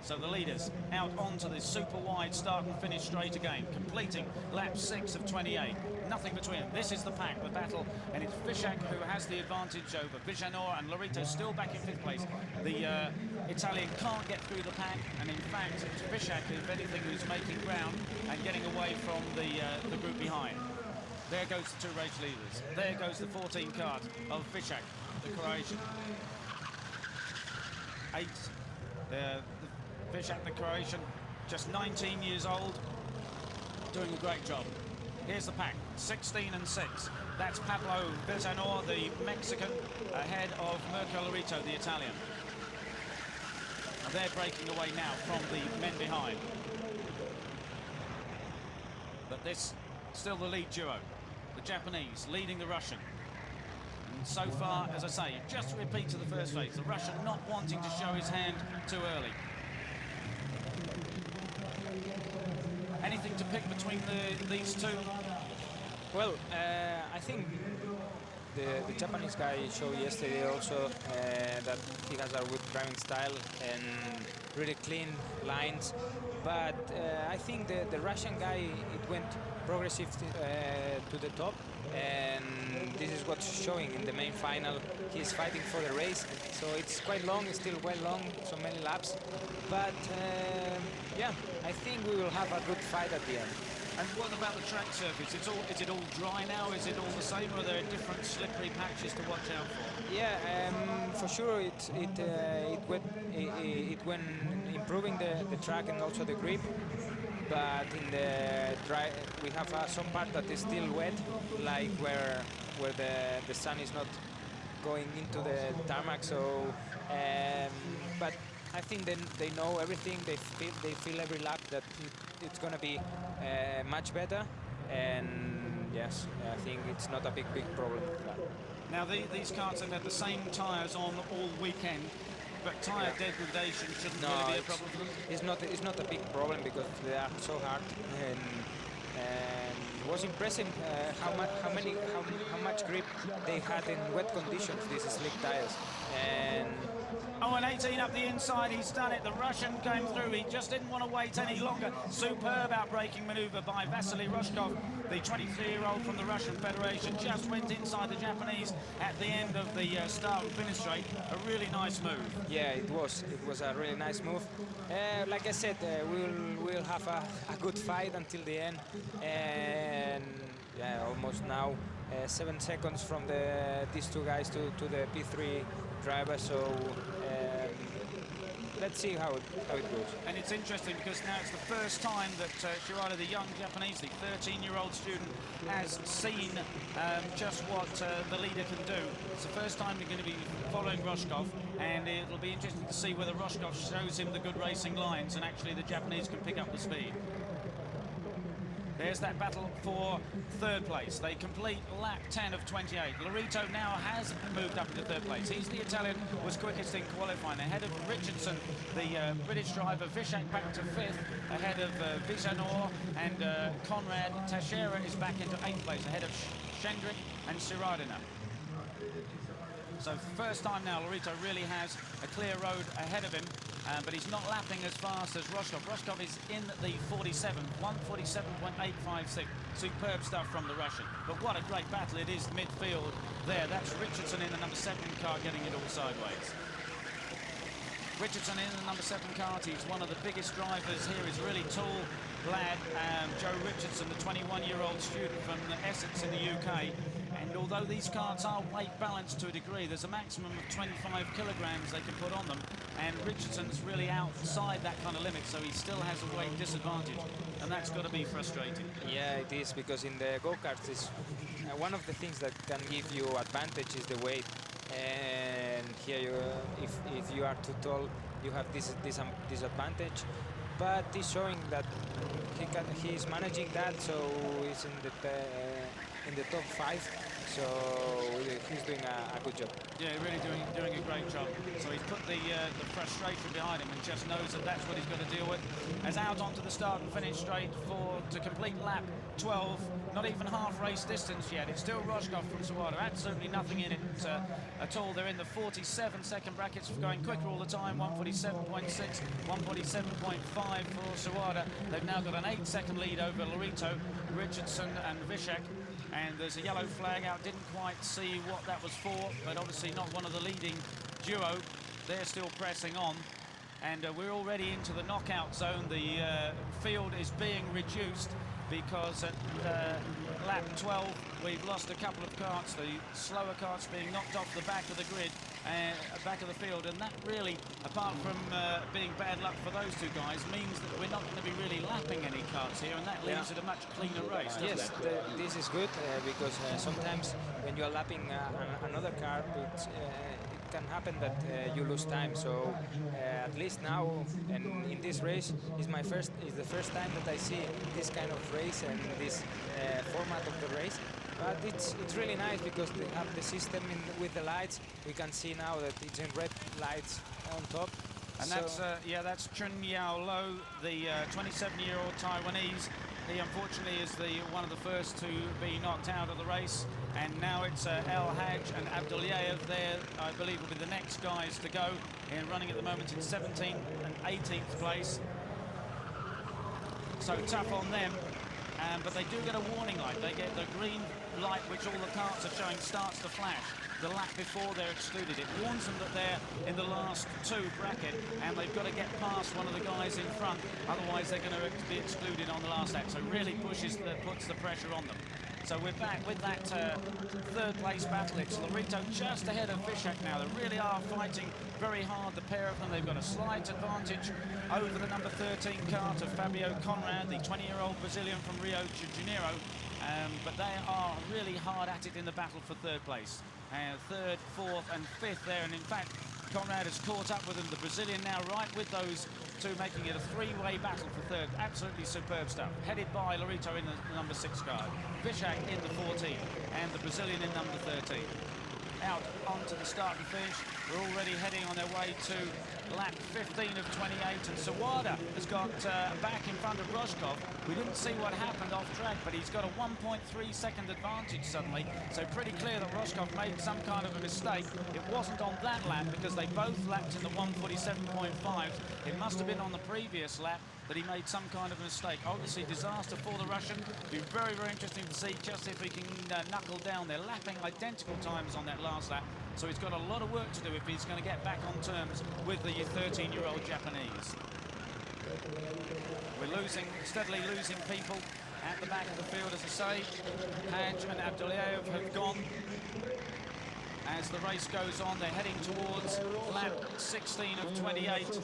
So the leaders out onto this super wide start and finish straight again, completing lap 6 of 28. Nothing between them. This is the pack, the battle, and it's Višak who has the advantage over Bologna Motor, and Laurito still back in 5th place. The Italian can't get through the pack, and in fact it's Višak, if anything, who's making ground and getting away from the group behind. There goes the two race leaders. There goes the 14 Kart of Višak, the Croatian. 8. Višak, the Croatian, just 19 years old, doing a great job. Here's the pack, 16 and 6. That's Pablo Villanueva, the Mexican, ahead of Mirko Laurito, the Italian. And they're breaking away now from the men behind. But this, still the lead duo. The Japanese leading the Russian. so far, as I say, just to repeat to the first race, the Russian not wanting to show his hand too early. Anything to pick between these two? Well, I think the Japanese guy showed yesterday also that he has a good driving style and really clean lines. But I think the Russian guy, it went progressive to the top, and this is what's showing in the main final. He's fighting for the race, so it's quite long, it's still quite long, so many laps. But yeah, I think we will have a good fight at the end. And what about the track surface? Is it all dry now? Is it all the same, or are there different slippery patches to watch out for? Yeah, for sure it went improving the track and also the grip. But in the dry, we have some part that is still wet, like where the sun is not going into the tarmac. So, but I think they know everything. They feel every lap that it's going to be much better. And yes, I think it's not a big problem. Now these karts have had the same tyres on all weekend. But tyre degradation shouldn't really be a problem for them? It's not a big problem because they are so hard, and it was impressive how much grip they had in wet conditions, these slick tyres. And 18 up the inside, he's done it. The Russian came through, he just didn't want to wait any longer. Superb outbraking manoeuvre by Vasily Rozhkov, the 23-year-old from the Russian Federation, just went inside the Japanese at the end of the start and finish straight. A really nice move. Yeah, it was a really nice move. Like I said, we'll have a good fight until the end, and yeah, almost now 7 seconds from these two guys to the P3 driver, so let's see how it goes. And it's interesting because now it's the first time that Sawada, the young Japanese, the 13-year-old student, has seen just what the leader can do. It's the first time they're going to be following Rozhkov, and it'll be interesting to see whether Rozhkov shows him the good racing lines and actually the Japanese can pick up the speed. There's that battle for third place. They complete lap 10 of 28. Laurito now has moved up into third place. He's the Italian, was quickest in qualifying, ahead of Richardson, the British driver. Višak back to fifth, ahead of Vijanor, and Konrad. Teixeira is back into 8th place, ahead of Shendrik and Siradina. So first time now, Laurito really has a clear road ahead of him. But he's not lapping as fast as Rozhkov. Rozhkov is in the 47th, 147.856. Superb stuff from the Russian. But what a great battle it is midfield there. That's Richardson in the number 7 car getting it all sideways. Richardson in the number 7 car. He's one of the biggest drivers here. He's a really tall lad. Joe Richardson, the 21-year-old student from Essex in the UK. And although these karts are weight balanced to a degree, there's a maximum of 25 kilograms they can put on them. And Richardson's really outside that kind of limit, so he still has a weight disadvantage. And that's got to be frustrating. Yeah, it is, because in the go-karts, one of the things that can give you advantage is the weight. And here, if you are too tall, you have this disadvantage. But he's showing that he's managing that, so he's in the top 5. So he's doing a good job. Yeah, really doing a great job. So he's put the frustration behind him and just knows that that's what he's got to deal with. As out onto the start and finish straight to complete lap 12. Not even half race distance yet. It's still Rozhkov from Sawada. Absolutely nothing in it at all. They're in the 47-second brackets, going quicker all the time. 147.6, 147.5 for Sawada. They've now got an 8-second lead over Laurito, Richardson and Višak. And there's a yellow flag out. Didn't quite see what that was for, but obviously not one of the leading duo. They're still pressing on. And we're already into the knockout zone. The field is being reduced because at lap 12 we've lost a couple of karts, the slower karts being knocked off the back of the grid, back of the field, and that really, apart from being bad luck for those two guys, means that we're not going to be really lapping any karts here, and that leaves it a much cleaner race. Yes, this is good because sometimes when you are lapping another car, it can happen that you lose time. So at least now, and in this race, is the first time that I see this kind of race and this format of the race. But it's really nice because they have the system with the lights. We can see now that it's in red lights on top. And that's Chun Yao Lo, the 27-year-old Taiwanese. He unfortunately is one of the first to be knocked out of the race. And now it's El Haj and Abdulayev there, I believe, will be the next guys to go. And running at the moment in 17th and 18th place. So tough on them. But they do get a warning light. They get the green light, which all the carts are showing starts to flash the lap before they're excluded. It warns them that they're in the last two bracket and they've got to get past one of the guys in front, otherwise they're going to be excluded on the last lap. So really puts the pressure on them. So we're back with that third place battle. It's Laurito just ahead of Višak now. They really are fighting very hard, the pair of them. They've got a slight advantage over the number 13 kart of Fábio Corrêa, the 20-year-old Brazilian from Rio de Janeiro. But they are really hard at it in the battle for third place. Third, fourth and fifth there. And in fact, Konrad has caught up with them. The Brazilian now right with those two, making it a three-way battle for third. Absolutely superb stuff. Headed by Laurito in the number 6 car, Višak in the 14, and the Brazilian in number 13. Out onto the start and finish. We're already heading on their way to lap 15 of 28, and Sawada has got back in front of Rozhkov. We didn't see what happened off track, but he's got a 1.3 second advantage suddenly, so pretty clear that Rozhkov made some kind of a mistake. It wasn't on that lap because they both lapped in the 147.5. It must have been on the previous lap that he made some kind of a mistake. Obviously disaster for the Russian. It'll be very, very interesting to see just if he can knuckle down. They're lapping identical times on that last lap, so he's got a lot of work to do if he's going to get back on terms with the 13-year-old Japanese. We're steadily losing people at the back of the field, as I say. Haj and Abdulayev have gone. As the race goes on, they're heading towards lap 16 of 28.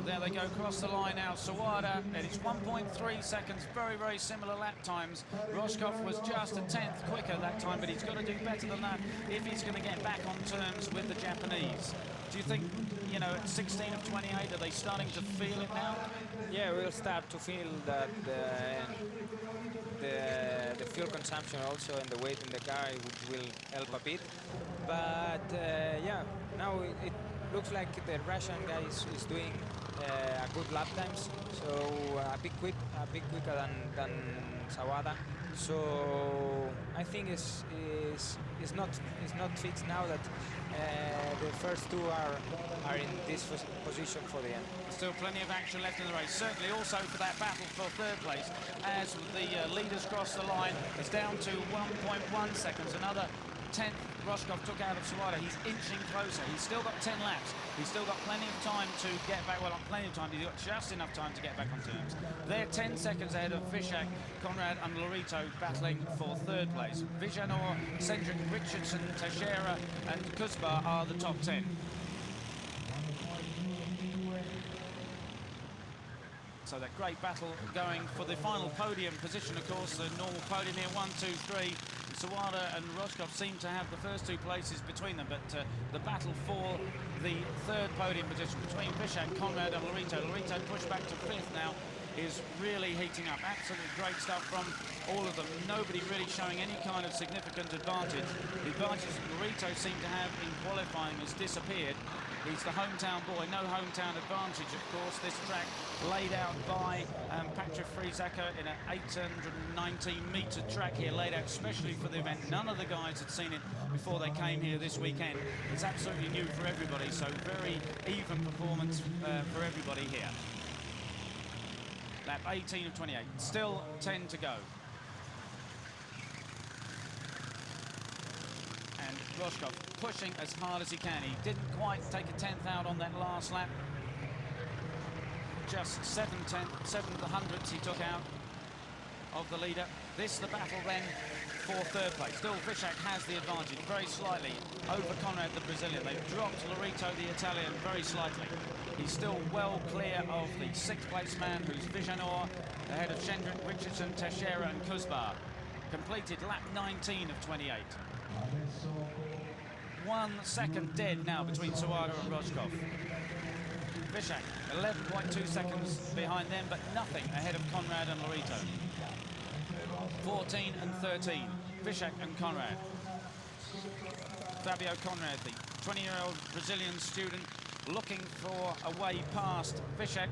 There they go, across the line now. Sawada, and it's 1.3 seconds, very, very similar lap times. Rozhkov was just a 10th quicker that time, but he's got to do better than that if he's going to get back on terms with the Japanese. Do you think, at 16 of 28, are they starting to feel it now? Yeah, we'll start to feel that the fuel consumption also and the weight in the car, which will help a bit. But now it looks like the Russian guy is doing a good lap times, so a bit quicker than Sawada. So I think it's not fixed now that the first two are in this position for the end. Still plenty of action left in the race, certainly also for that battle for third place. As the leaders cross the line, it's down to 1.1 seconds. Another 10th Rozhkov took out of Sawada. He's inching closer. He's still got 10 laps. He's still got plenty of time to get back. Well, not plenty of time. He's got just enough time to get back on terms. They're 10 seconds ahead of Višak, Konrad and Laurito battling for third place. Vijanor, Cedric Richardson, Teixeira and Kuzba are the top 10. So that great battle going for the final podium position, of course, the normal podium here, 1, 2, 3. Sawada and Rozhkov seem to have the first two places between them, but the battle for the third podium position between Višak, Konrad and Laurito. Laurito pushed back to 5th now, is really heating up. Absolutely great stuff from all of them. Nobody really showing any kind of significant advantage. The advantage Laurito seemed to have in qualifying has disappeared. He's the hometown boy, no hometown advantage, of course. This track laid out by Patrick Friesacker in an 819-metre track here, laid out especially for the event. None of the guys had seen it before they came here this weekend. It's absolutely new for everybody, so very even performance for everybody here. Lap 18 of 28, still 10 to go. And Rozhkov pushing as hard as he can. He didn't quite take a 10th out on that last lap. Just 7 hundredths he took out of the leader. This is the battle then for third place. Still Višak has the advantage very slightly over Konrad the Brazilian. They've dropped Laurito the Italian very slightly. He's still well clear of the 6th place man, who's Vijanor, ahead of Shendrik, Richardson, Teixeira and Kuzba. Completed lap 19 of 28. 1 second dead now between Sawada and Rozhkov. Višak 11.2 seconds behind them, but nothing ahead of Konrad and Laurito. 14 and 13, Višak and Konrad. Fábio Corrêa, the 20-year-old Brazilian student, looking for a way past Višak.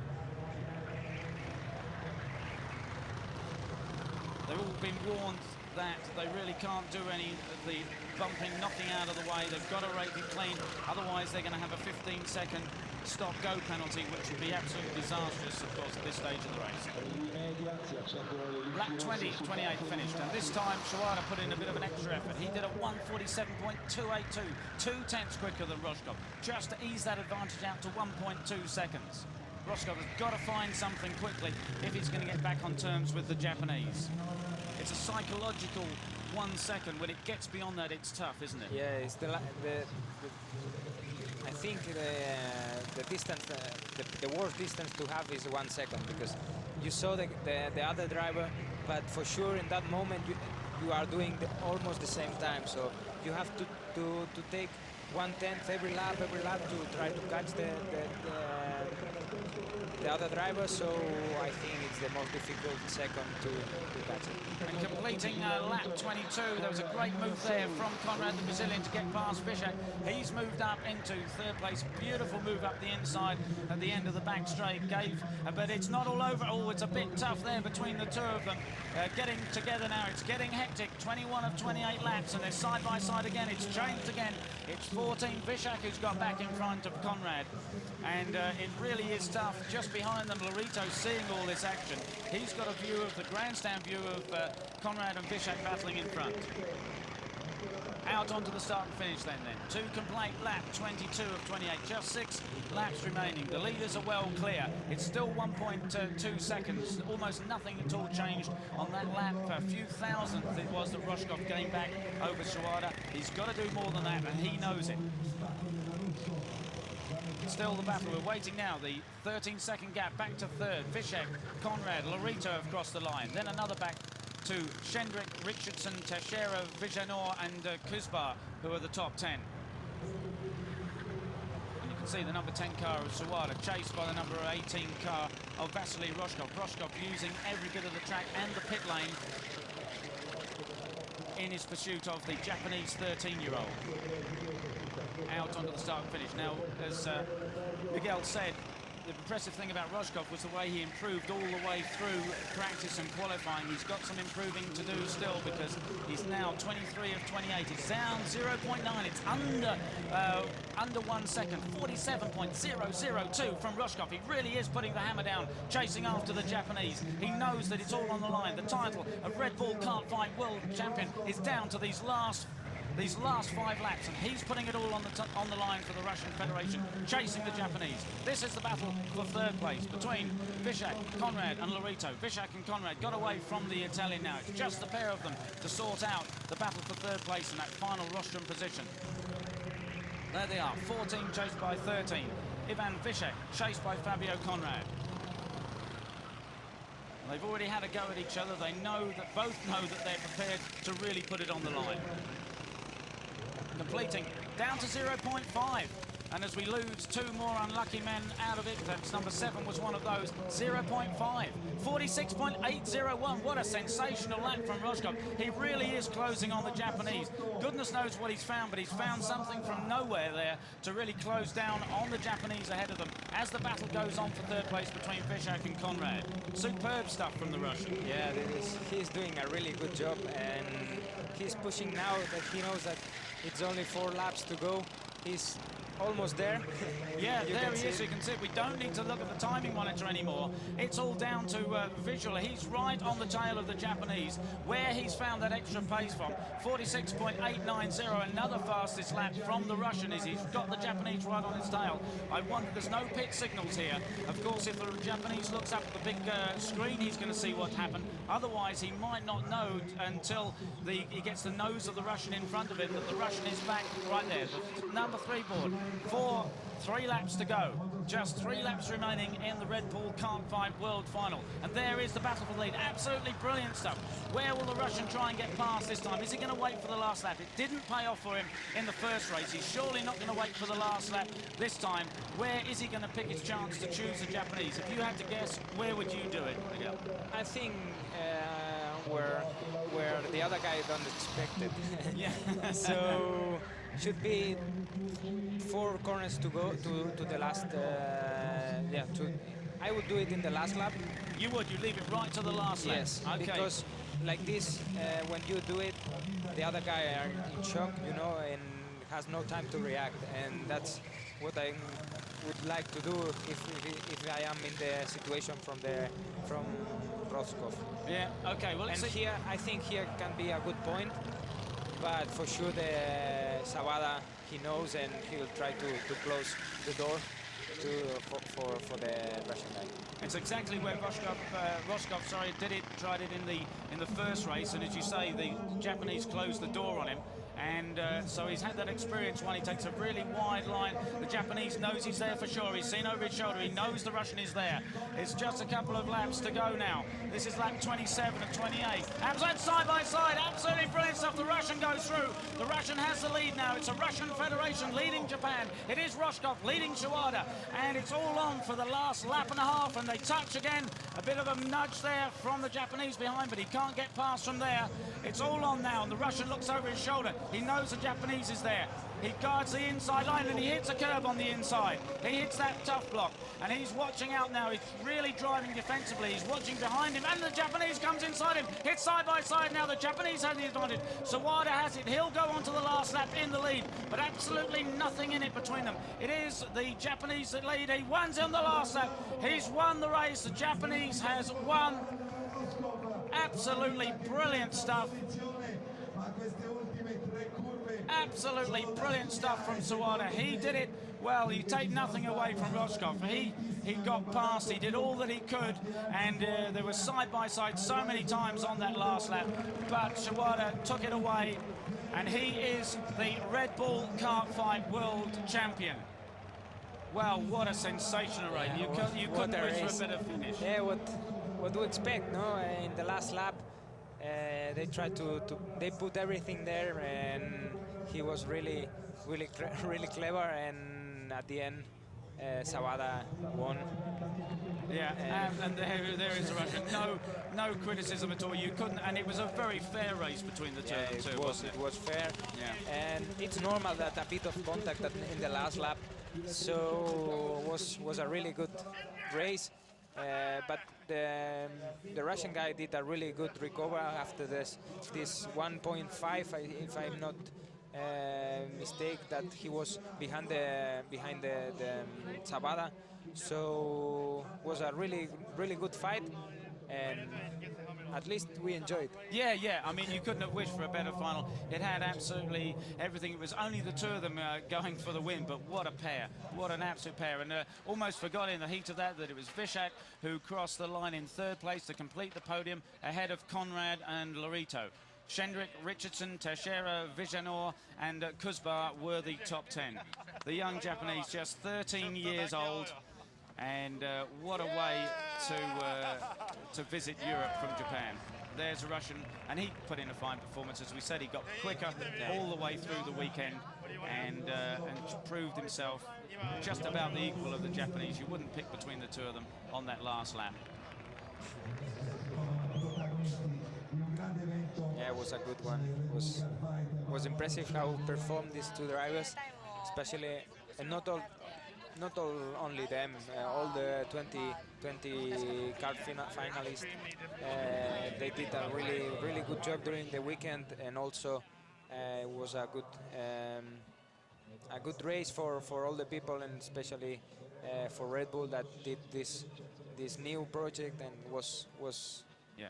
They've all been warned that they really can't do any of the bumping, knocking out of the way. They've got to rake it clean, otherwise they're going to have a 15-second stop-go penalty, which would be absolutely disastrous, of course, at this stage of the race. Lap 20, 28 finished, and this time Sawada put in a bit of an extra effort. He did a 1:47.282, 2/10 quicker than Rozhkov, just to ease that advantage out to 1.2 seconds. Rozhkov has got to find something quickly if he's going to get back on terms with the Japanese. It's a psychological 1 second. When it gets beyond that, it's tough, isn't it? Yeah, it's I think the distance, the worst distance to have is 1 second, because you saw the other driver, but for sure in that moment you are doing almost the same time. So you have to take 1/10 every lap to try to catch the other driver. So I think it's the most difficult second to catch it. And completing lap 22, there was a great move there from Konrad, the Brazilian, to get past Višak. He's moved up into third place. Beautiful move up the inside at the end of the back straight. But it's not all over. Oh, it's a bit tough there between the two of them. Getting together now. It's getting hectic. 21 of 28 laps, and they're side by side again. It's changed again. It's 14 Višak who's got back in front of Konrad. And it really is tough. Just behind them, Laurito seeing all this action. He's got a view of the grandstand view of Konrad and Višak battling in front. Out onto the start and finish then. To complete lap 22 of 28, just 6 laps remaining. The leaders are well clear. It's still 1.2 seconds, almost nothing at all changed on that lap. A few thousandth it was that Rozhkov came back over Sawada. He's got to do more than that, and he knows it. Still the battle. We're waiting now. The 13-second gap back to third. Višak, Konrad, Laurito have crossed the line. Then another back to Shendrik, Richardson, Teixeira, Vijanor and Kuzbar, who are the top 10. And you can see the number 10 car of Sawada, chased by the number 18 car of Vasily Rozhkov. Rozhkov using every bit of the track and the pit lane in his pursuit of the Japanese 13-year-old. Out onto the start and finish. Now, as Miguel said, the impressive thing about Rozhkov was the way he improved all the way through practice and qualifying. He's got some improving to do still, because he's now 23 of 28. He's down 0.9. It's under 1 second. 47.002 from Rozhkov. He really is putting the hammer down, chasing after the Japanese. He knows that it's all on the line. The title of Red Bull Kart Fight World Champion is down to these last 5 laps, and he's putting it all on the line for the Russian Federation, chasing the Japanese. This is the battle for third place between Višak, Konrad and Laurito. Višak and Konrad got away from the Italian now. It's just the pair of them to sort out the battle for third place in that final rostrum position. There they are, 14 chased by 13. Ivan Višak chased by Fábio Corrêa. They've already had a go at each other. They both know that they're prepared to really put it on the line. Completing down to 0.5, and as we lose 2 more unlucky men out of it, that's number 7 was one of those. 0.5, 46.801. What a sensational lap from Rozhkov. He really is closing on the Japanese. Goodness knows what he's found, but he's found something from nowhere there to really close down on the Japanese ahead of them as the battle goes on for third place between Višak and Konrad. Superb stuff from the Russian. Yeah, he's doing a really good job, and he's pushing now that he knows that it's only 4 laps to go. He's almost there. Yeah, there he is. You can see it. We don't need to look at the timing monitor anymore. It's all down to visual. He's right on the tail of the Japanese. Where he's found that extra pace from, 46.890, another fastest lap from the Russian, is he's got the Japanese right on his tail. I wonder, there's no pit signals here. Of course, if the Japanese looks up at the big screen, he's going to see what happened. Otherwise, he might not know until he gets the nose of the Russian in front of him that the Russian is back right there. The number 3 board. 3 laps to go. Just 3 laps remaining in the Red Bull Kart Fight World Final. And there is the battle for the lead. Absolutely brilliant stuff. Where will the Russian try and get past this time? Is he going to wait for the last lap? It didn't pay off for him in the first race. He's surely not going to wait for the last lap this time. Where is he going to pick his chance to choose the Japanese? If you had to guess, where would you do it, Miguel? I think where the other guy don't expect it. Yeah. So should be 4 corners to go to the last. I would do it in the last lap. You would. You leave it right to the last lap. Yes. Okay. Because like this, when you do it, the other guy are in shock, you know, and has no time to react, and that's what I would like to do if I am in the situation from Rozhkov. Yeah. Okay. Well, and here I think here can be a good point, but for sure the Sawada he knows and he will try to close the door for the Russian guy. It's exactly where Rozhkov tried it in the first race, and as you say, the Japanese closed the door on him. And so he's had that experience when he takes a really wide line. The Japanese knows he's there for sure. He's seen over his shoulder. He knows the Russian is there. It's just a couple of laps to go now. This is lap 27 of 28. Absolutely side by side. Absolutely brilliant stuff. The Russian goes through. The Russian has the lead now. It's a Russian Federation leading Japan. It is Rozhkov leading Sawada. And it's all on for the last lap and a half. And they touch again. A bit of a nudge there from the Japanese behind, but he can't get past from there. It's all on now. And the Russian looks over his shoulder. He knows the Japanese is there. He guards the inside line and he hits a curb on the inside. He hits that tough block and he's watching out now. He's really driving defensively. He's watching behind him and the Japanese comes inside him. Hits side by side now. The Japanese have the advantage. Sawada has it. He'll go on to the last lap in the lead, but absolutely nothing in it between them. It is the Japanese that lead. He wins on the last lap. He's won the race. The Japanese has won. Absolutely brilliant stuff. Absolutely brilliant stuff from Sawada. He did it well. You take nothing away from Rozhkov. He got past. He did all that he could, and there was side by side so many times on that last lap. But Sawada took it away, and he is the Red Bull Kart Fight World Champion. Well, what a sensational race! You couldn't wish for a better finish. Yeah, what do you expect? No, in the last lap. They tried they put everything there, and he was really clever, and at the end Sawada won. Yeah, and there is a Russian. No criticism at all. You couldn't, and it was a very fair race between the two of them too, wasn't it? It was fair. Yeah. And it's normal that a bit of contact in the last lap, so was a really good race. But the Russian guy did a really good recovery after this 1.5, if I'm not mistake, that he was behind the Sawada. So was a really good fight, and at least we enjoyed. Yeah. I mean, you couldn't have wished for a better final. It had absolutely everything. It was only the two of them going for the win, but what a pair. What an absolute pair. And almost forgot in the heat of that it was Višak who crossed the line in third place to complete the podium ahead of Konrad and Laurito. Shendrik, Richardson, Teixeira, Vijanor and Kuzbar were the top 10. The young Japanese, just 13 years old. And what a way to visit Europe from Japan. There's a Russian, and he put in a fine performance. As we said, he got quicker all the way through the weekend and proved himself just about the equal of the Japanese. You wouldn't pick between the two of them on that last lap. Yeah, it was a good one. It was impressive how performed these two drivers, especially, and not only them, all the 20 kart finalists. They did a really good job during the weekend, and also it was a good race for all the people, and especially for Red Bull that did this new project, and was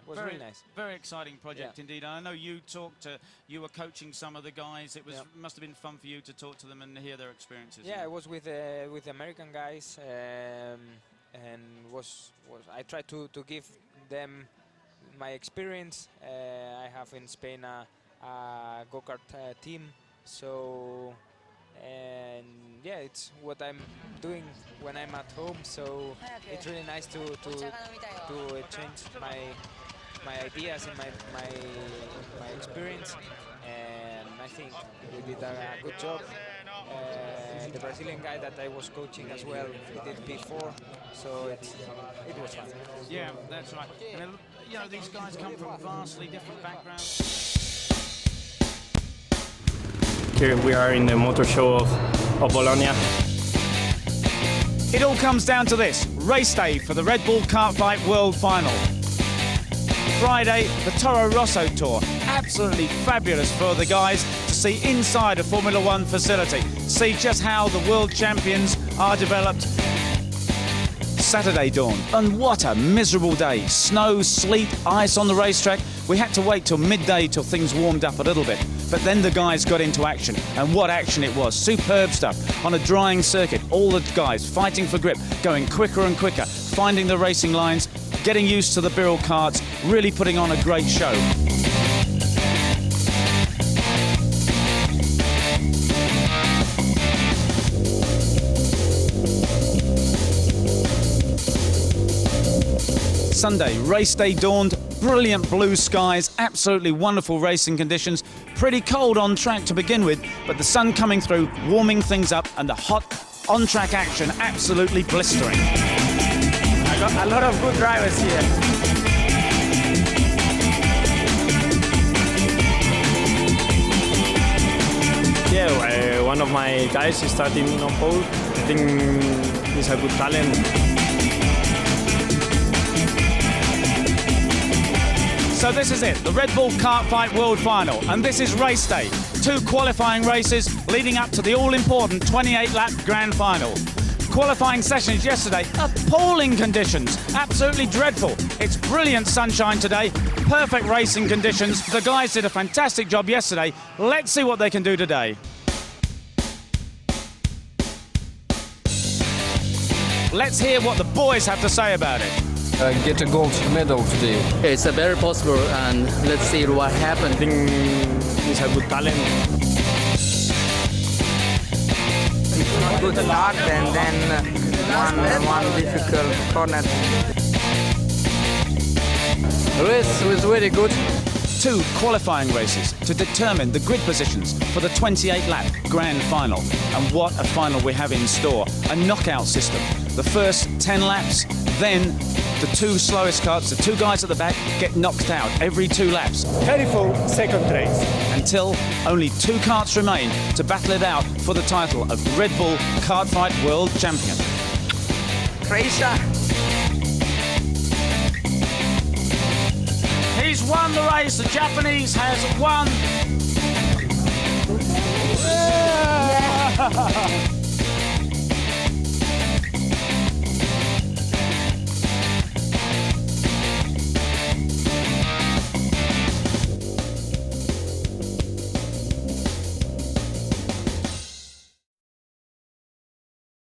really nice. Very exciting project indeed. I know you were coaching some of the guys. It must have been fun for you to talk to them and hear their experiences. Yeah, it was with the American guys, and I tried to give them my experience. I have in Spain a go-kart team, so. And yeah, it's what I'm doing when I'm at home, so it's really nice to change my ideas and my experience, and I think we did a good job. The Brazilian guy that I was coaching as well, he did before, so it was fun. Yeah, that's right. And you know, these guys come from vastly different backgrounds. Here we are in the motor show of Bologna. It all comes down to this, race day for the Red Bull Kart Fight World Final. Friday, the Toro Rosso Tour. Absolutely fabulous for the guys to see inside a Formula One facility. See just how the world champions are developed. Saturday dawn, and what a miserable day. Snow, sleet, ice on the racetrack. We had to wait till midday till things warmed up a little bit. But then the guys got into action, and what action it was. Superb stuff on a drying circuit. All the guys fighting for grip, going quicker and quicker, finding the racing lines, getting used to the Birrell karts, really putting on a great show. Sunday, race day dawned, brilliant blue skies, absolutely wonderful racing conditions, pretty cold on track to begin with, but the sun coming through, warming things up, and the hot on-track action absolutely blistering. I got a lot of good drivers here. Yeah, one of my guys is starting on pole. I think he's a good talent. So this is it, the Red Bull Kart Fight World Final, and this is race day. 2 qualifying races leading up to the all-important 28-lap Grand Final. Qualifying sessions yesterday, appalling conditions, absolutely dreadful. It's brilliant sunshine today, perfect racing conditions. The guys did a fantastic job yesterday. Let's see what they can do today. Let's hear what the boys have to say about it. Get a gold medal today. It's very possible, and let's see what happens. I think he's a good talent. Good start and then one difficult corner. The race was very good. 2 qualifying races to determine the grid positions for the 28-lap Grand Final. And what a final we have in store. A knockout system. The first 10 laps, then the 2 slowest karts, the 2 guys at the back, get knocked out every 2 laps. Careful second race. Until only 2 karts remain to battle it out for the title of Red Bull Kart Fight World Champion. Croatia. He's won the race. The Japanese has won. Yeah.